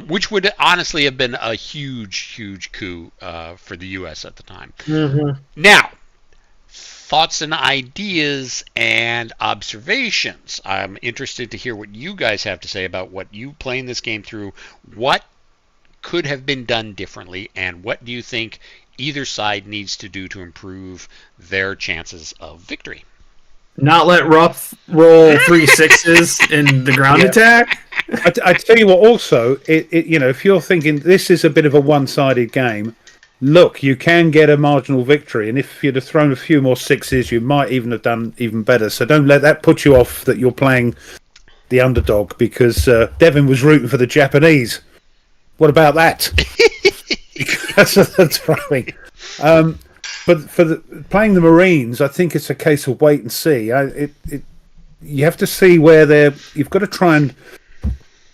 which would honestly have been a huge coup for the U.S. at the time. Mm-hmm. Now, thoughts and ideas and observations. I'm interested to hear what you guys have to say about what you playing this game through. What could have been done differently, and what do you think either side needs to do to improve their chances of victory? Not let Ruff roll 3 6s in the ground attack. I tell you what. Also, if you're thinking this is a bit of a one-sided game, look, you can get a marginal victory, and if you'd have thrown a few more 6s, you might even have done even better. So don't let that put you off that you're playing the underdog, because Devin was rooting for the Japanese. What about that? Because of the throwing. But for playing the Marines, I think it's a case of wait and see. You have to see where they're. You've got to try and,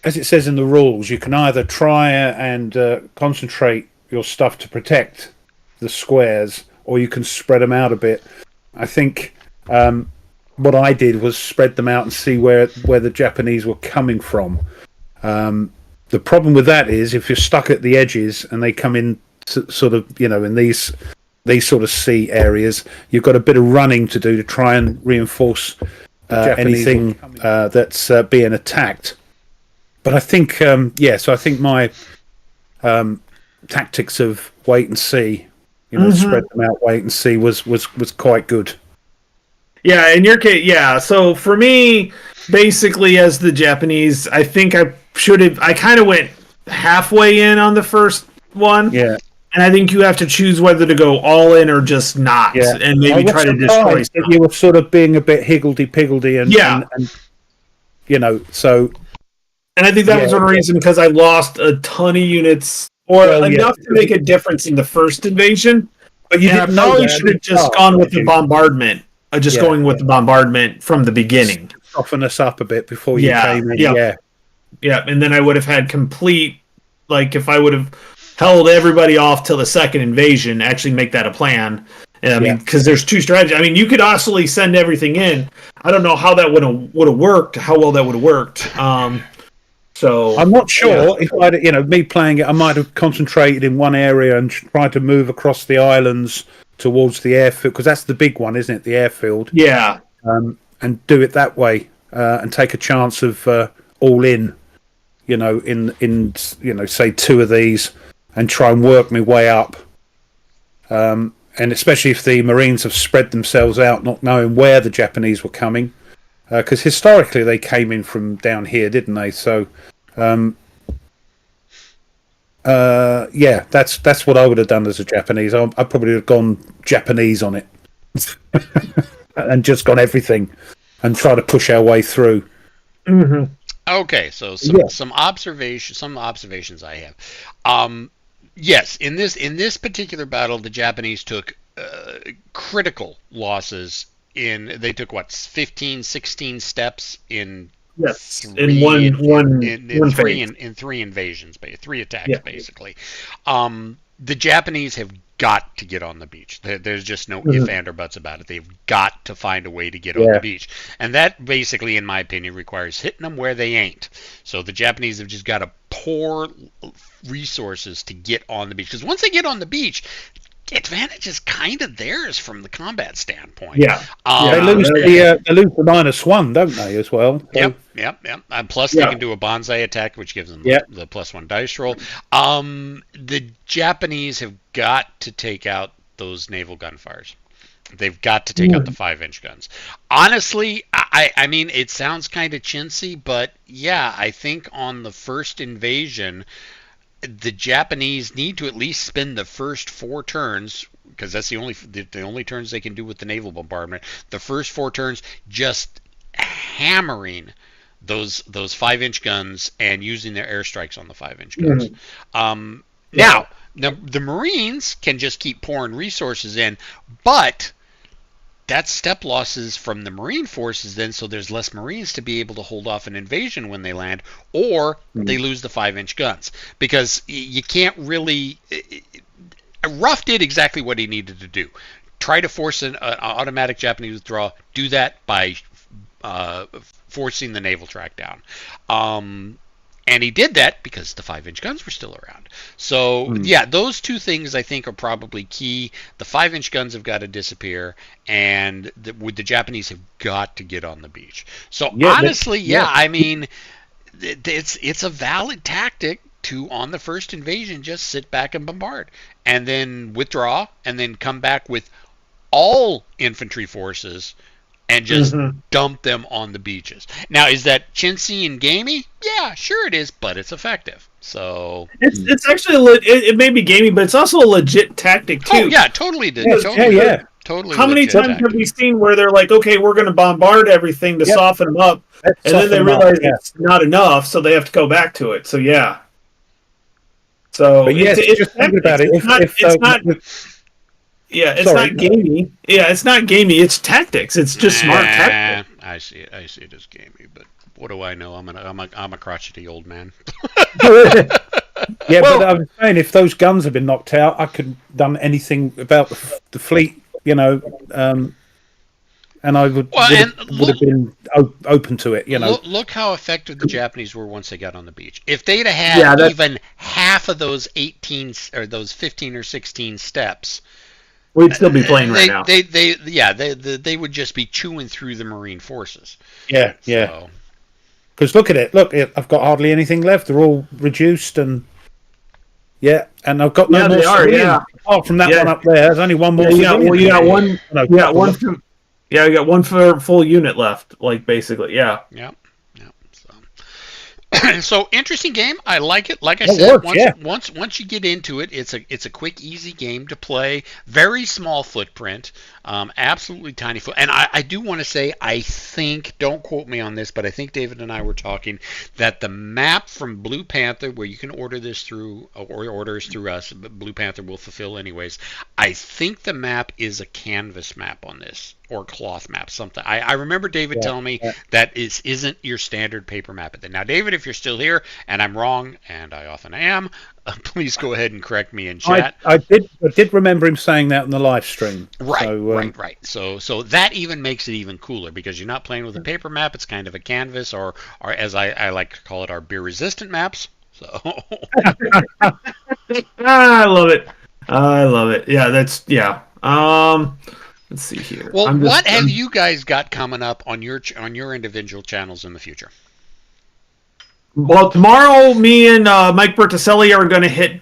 as it says in the rules, you can either try and concentrate your stuff to protect the squares, or you can spread them out a bit. I think what I did was spread them out and see where the Japanese were coming from. The problem with that is if you're stuck at the edges and they come in sort of, in these sort of sea areas, you've got a bit of running to do to try and reinforce anything that's being attacked. But I think, so I think my tactics of wait and see, spread them out, wait and see was quite good. Yeah, in your case, yeah. So for me, basically, as the Japanese, I think I kind of went halfway in on the first one. Yeah. And I think you have to choose whether to go all in or just not, and maybe try to destroy stuff. You were sort of being a bit higgledy-piggledy, and so. And I think that was one reason, because I lost a ton of units, enough to make a difference in the first invasion. But I probably should have just gone with the bombardment. Going with the bombardment from the beginning. Soften us up a bit before you came in. Yeah, and then I would have had complete, if I would have held everybody off till the second invasion, actually make that a plan, And I mean, because there's two strategies. I mean, you could actually send everything in. I don't know how that would have worked. How well that would have worked. So I'm not sure if me playing it, I might have concentrated in one area and tried to move across the islands towards the airfield, because that's the big one, isn't it? The airfield. Yeah. And do it that way, and take a chance of all in, in say 2 of these, and try and work my way up. And especially if the Marines have spread themselves out, not knowing where the Japanese were coming, because historically they came in from down here, didn't they? So, that's what I would have done as a Japanese. I probably would have gone Japanese on it, and just gone everything, and try to push our way through. Mm-hmm. Okay, so some observations I have. Yes, in this particular battle, the Japanese took critical losses. They took 15, 16 steps in three invasions, 3 attacks basically. The Japanese have got to get on the beach. There's just no if, and, or buts about it. They've got to find a way to get on the beach. And that basically, in my opinion, requires hitting them where they ain't. So the Japanese have just got to pour resources to get on the beach. Because once they get on the beach, the advantage is kind of theirs from the combat standpoint. Yeah. They lose the -1, don't they, as well? So. Yep. And plus, they can do a bonsai attack, which gives them the +1 dice roll. The Japanese have got to take out those naval gunfires. They've got to take out the 5-inch guns. Honestly, I mean, it sounds kind of chintzy, but yeah, I think on the first invasion, the Japanese need to at least spend the first 4 turns, because that's the only turns they can do with the naval bombardment. The first 4 turns just hammering those 5-inch guns and using their airstrikes on the 5-inch guns. Now the Marines can just keep pouring resources in, but that's step losses from the Marine forces then, so there's less Marines to be able to hold off an invasion when they land, or they lose the 5-inch guns. Because you can't really... Ruff did exactly what he needed to do. Try to force an automatic Japanese withdrawal. Do that by forcing the naval track down. And he did that because the 5-inch guns were still around. So, those 2 things I think are probably key. The 5-inch guns have got to disappear, and the Japanese have got to get on the beach. So, honestly, I mean, it's a valid tactic to, on the first invasion, just sit back and bombard. And then withdraw, and then come back with all infantry forces and just dump them on the beaches. Now, is that chintzy and gamey? Yeah, sure it is, but it's effective. So it's actually it may be gamey, but it's also a legit tactic too. Oh yeah, totally. Totally. How many times have we seen where they're like, okay, we're going to bombard everything to soften them up, and then they realize it's not enough, so they have to go back to it. So yeah. So it's just think about it. It's not gamey. Yeah, it's not gamey. It's tactics. It's just smart tactics. I see it as gamey, but what do I know? I'm a crotchety old man. But I was saying, if those guns had been knocked out, I couldn't have done anything about the fleet, and I would have been open to it, Look how effective the Japanese were once they got on the beach. If they'd have had even half of those 18 or those 15 or 16 steps, we'd still be playing right now. They would just be chewing through the Marine forces. Yeah. Because look at it. Look, I've got hardly anything left. They're all reduced, and I've got no more. They are, apart from that one up there. There's only one more. You got one. You got one for full unit left. Like basically, yeah. So interesting game. I like it. Like I said, once you get into it, it's a quick, easy game to play. Very small footprint, absolutely tiny foot. And I do want to say, I think, don't quote me on this, but I think David and I were talking that the map from Blue Panther, where you can order this through or orders through us, but Blue Panther will fulfill anyways. I think the map is a canvas map on this, or cloth map, something. I remember David telling me that isn't your standard paper map. Now, David, if you're still here and I'm wrong, and I often am, please go ahead and correct me in chat. I did remember him saying that in the live stream. Right, so, right. So that even makes it even cooler because you're not playing with a paper map. It's kind of a canvas, or as I like to call it, our beer-resistant maps. So I love it. I love it. Yeah, that's let's see here. Well, what have you guys got coming up on your individual channels in the future? Well, tomorrow, me and Mike Berticelli are going to hit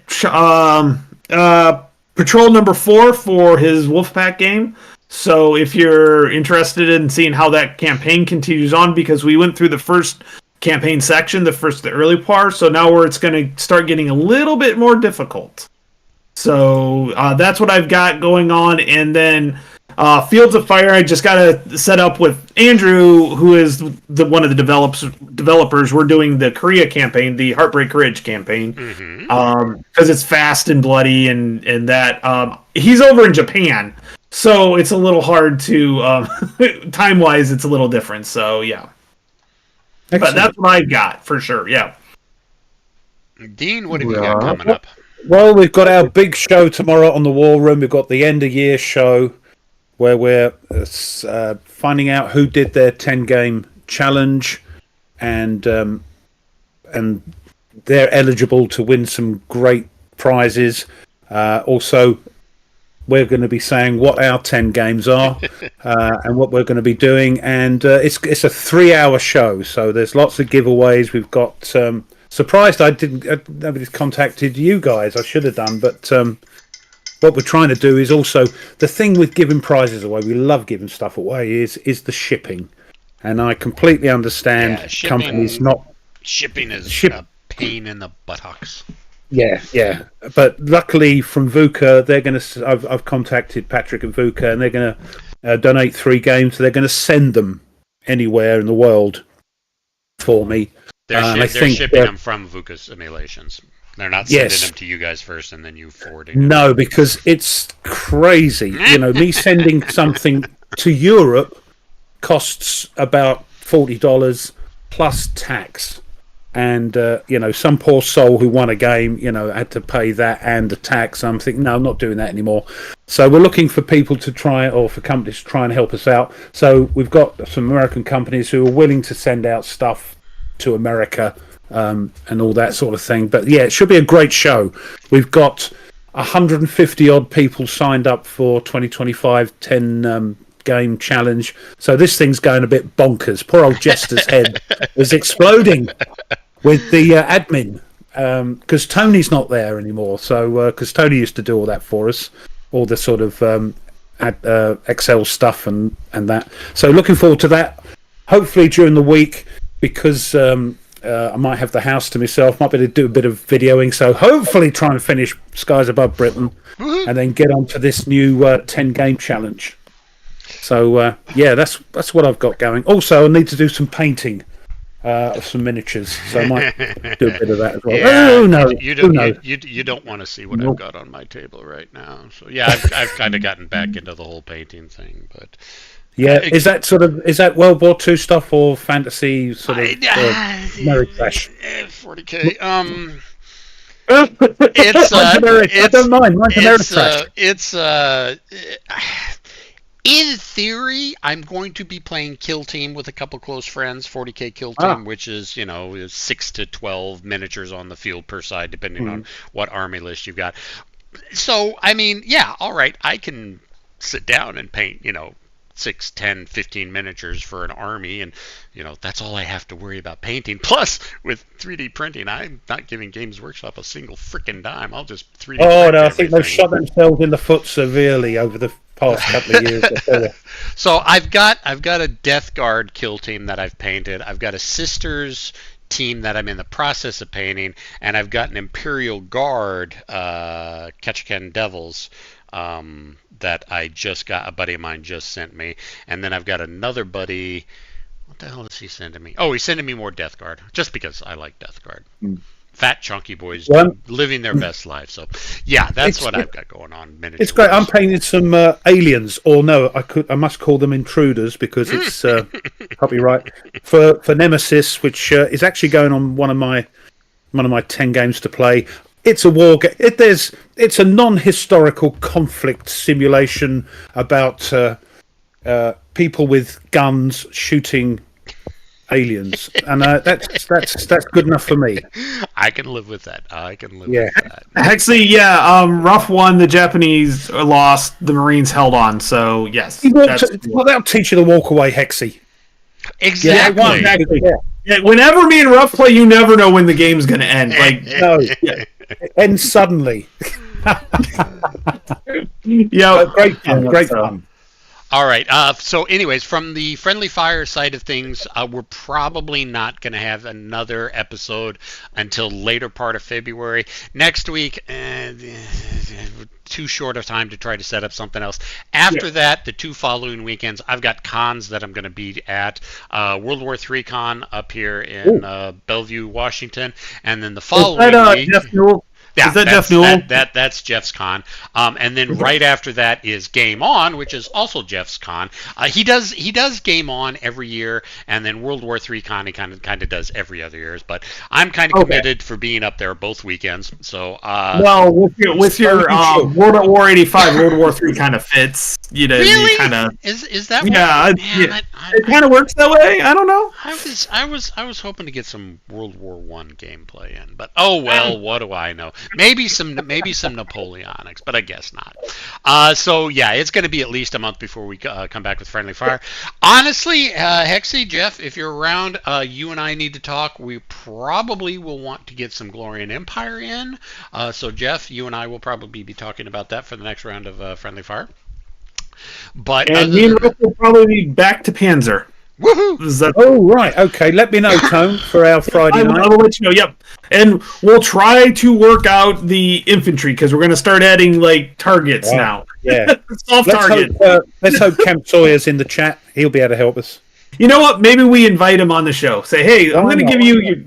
patrol number 4 for his Wolfpack game. So if you're interested in seeing how that campaign continues on, because we went through the first campaign section, the early part, so now where it's going to start getting a little bit more difficult. So that's what I've got going on, and then Fields of Fire, I just got to set up with Andrew, who is one of the developers. We're doing the Korea campaign, the Heartbreak Ridge campaign, because it's fast and bloody, and that he's over in Japan, so it's a little hard to time wise. It's a little different. So yeah, excellent. But that's what I got for sure. Yeah, Dean, what have you got coming up? Well, we've got our big show tomorrow on the War Room. We've got the end of year show, where we're finding out who did their 10-game challenge, and they're eligible to win some great prizes. Also, we're going to be saying what our 10 games are and what we're going to be doing. And it's a 3-hour show, so there's lots of giveaways. We've got surprised nobody's contacted you guys. I should have done, but what we're trying to do is also the thing with giving prizes away. We love giving stuff away. Is the shipping, and I completely understand companies not shipping is a pain in the buttocks. Yeah. But luckily from VUCA, they're going to. I've contacted Patrick at VUCA, and they're going to donate 3 games. So they're going to send them anywhere in the world for me. They're shipping them from VUCA Simulations. They're not sending them to you guys first and then you forwarding them. No, because it's crazy. Me sending something to Europe costs about $40 plus tax. And, some poor soul who won a game, had to pay that and the tax. I'm thinking, no, I'm not doing that anymore. So we're looking for people to for companies to try and help us out. So we've got some American companies who are willing to send out stuff to America and all that sort of thing. But yeah, it should be a great show. We've got 150 odd people signed up for 2025 10 game challenge. So this thing's going a bit bonkers. Poor old Jester's head was exploding with the admin because Tony's not there anymore. So because Tony used to do all that for us, all the sort of Excel stuff and that. So looking forward to that. Hopefully during the week, because I might have the house to myself, might be able to do a bit of videoing, so hopefully try and finish Skies Above Britain and then get on to this new 10-game challenge. So that's what I've got going. Also, I need to do some painting of some miniatures, so I might do a bit of that as well. Yeah, you don't want to see what I've got on my table right now. So yeah, I've kind of gotten back into the whole painting thing, but yeah, is that World War II stuff or fantasy sort of Mary Crash? 40K. I don't mind. It's in theory, I'm going to be playing Kill Team with a couple close friends. 40K Kill Team, which is 6 to 12 miniatures on the field per side, depending on what army list you've got. So I mean, yeah, all right, I can sit down and paint 6, 10, 15 miniatures for an army, and that's all I have to worry about painting. Plus, with 3D printing, I'm not giving Games Workshop a single freaking dime. I'll just 3D print no, I think they've shot themselves in the foot severely over the past couple of years. So I've got a Death Guard Kill Team that I've painted. I've got a Sisters team that I'm in the process of painting, and I've got an Imperial Guard Ketchikan Devils that I just got. A buddy of mine just sent me, and then I've got another buddy. What the hell is he sending me? Oh, he's sending me more Death Guard, just because I like Death Guard. Fat chunky boys living their best life. So yeah, that's what I've got going on. It's great. I'm painting some aliens, or no, I must call them intruders because it's copyright for Nemesis, which is actually going on one of my 10 games to play. it's a war game. It's a non-historical conflict simulation about people with guns shooting aliens, and that's good enough for me. I can live with that. with that. Hexley, Ruff won, the Japanese lost, the Marines held on. So yes, that'll teach you to walk away, Hexy. Exactly. Yeah, exactly. Yeah, whenever me and Ruff play, you never know when the game's going to end. Like, no, it ends suddenly. Yeah, great fun. All right. So, anyways, from the Friendly Fire side of things, we're probably not going to have another episode until later part of February. Next week, too short of time to try to set up something else. After that, the 2 following weekends, I've got cons that I'm going to be at. World War III con up here in Bellevue, Washington, and then the following week. Jeff Newell? Yeah, is that Jeff Newell? That's Jeff's con. And then right after that is Game On, which is also Jeff's con. He does Game On every year, and then World War III con he kind of does every other year. But I'm kind of committed for being up there both weekends. So well, with your World at War 85, World War III kind of fits. You know, really? Is that? Yeah, man, it kind of works that way. I don't know. I was hoping to get some World War I gameplay in, but oh well, what do I know? Maybe some Napoleonics, but I guess not. So yeah, it's going to be at least a month before we come back with Friendly Fire. Honestly, Hexy, Jeff, if you're around, you and I need to talk. We probably will want to get some Glory and Empire in. So Jeff, you and I will probably be talking about that for the next round of Friendly Fire. But me and Rick will probably be back to Panzer. Woohoo! Oh, right. Okay. Let me know, Tone, for our Friday night. I will let you know. Yep. And we'll try to work out the infantry because we're going to start adding targets now. Yeah. Soft target. Let's hope Camp Sawyer's in the chat. He'll be able to help us. You know what? Maybe we invite him on the show. Say, hey, I'm going to give you,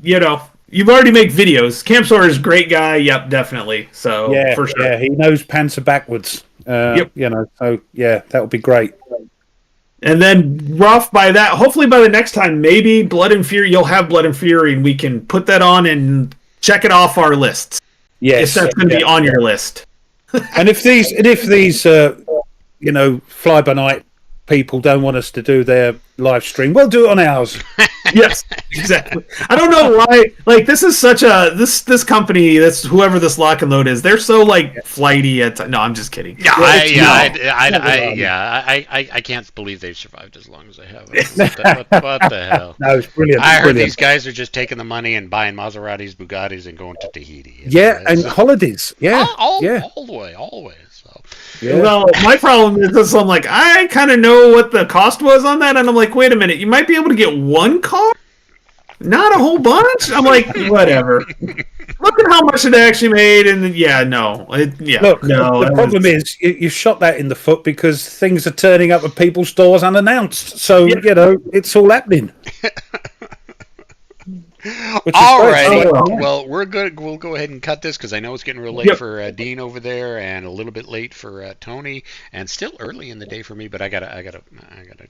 you've already make videos. Camp Sawyer's a great guy. Yep, definitely. So, for sure. Yeah, he knows Panzer backwards. Yep. So, yeah, that would be great. And then hopefully by the next time, maybe Blood and Fury, you'll have Blood and Fury, and we can put that on and check it off our lists. Yes. If that's going to be on your list. And if these fly-by-night people don't want us to do their live stream, we'll do it on ours. Yes, exactly. I don't know why. This is such this company. That's whoever this Lock and Load is. They're so flighty. No, I'm just kidding. Yeah, I can't believe they've survived as long as they have. What the hell? No, it's brilliant. I heard these guys are just taking the money and buying Maseratis, Bugattis, and going to Tahiti. And holidays. Yeah, all the way, always. So. Yeah. Well, my problem is this. I'm I kind of know what the cost was on that, and I'm wait a minute, you might be able to get one car, not a whole bunch. I'm whatever. Look at how much it actually made, and Look, the problem is you shot that in the foot because things are turning up at people's doors unannounced. So it's all happening. All right. Well, we're good. We'll go ahead and cut this because I know it's getting real late for Dean over there, and a little bit late for Tony, and still early in the day for me. But I gotta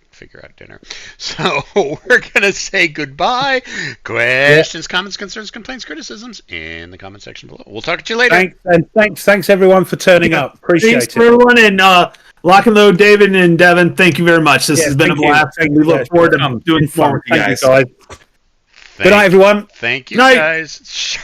figure out dinner. So we're gonna say goodbye. Questions, comments, concerns, complaints, criticisms in the comment section below. We'll talk to you later. Thanks everyone for turning up. Appreciate it. Thanks everyone, and Lock and Load, David and Devin. Thank you very much. This has been a blast, and we look forward to doing more with you guys. Good night, everyone. Thank you, guys.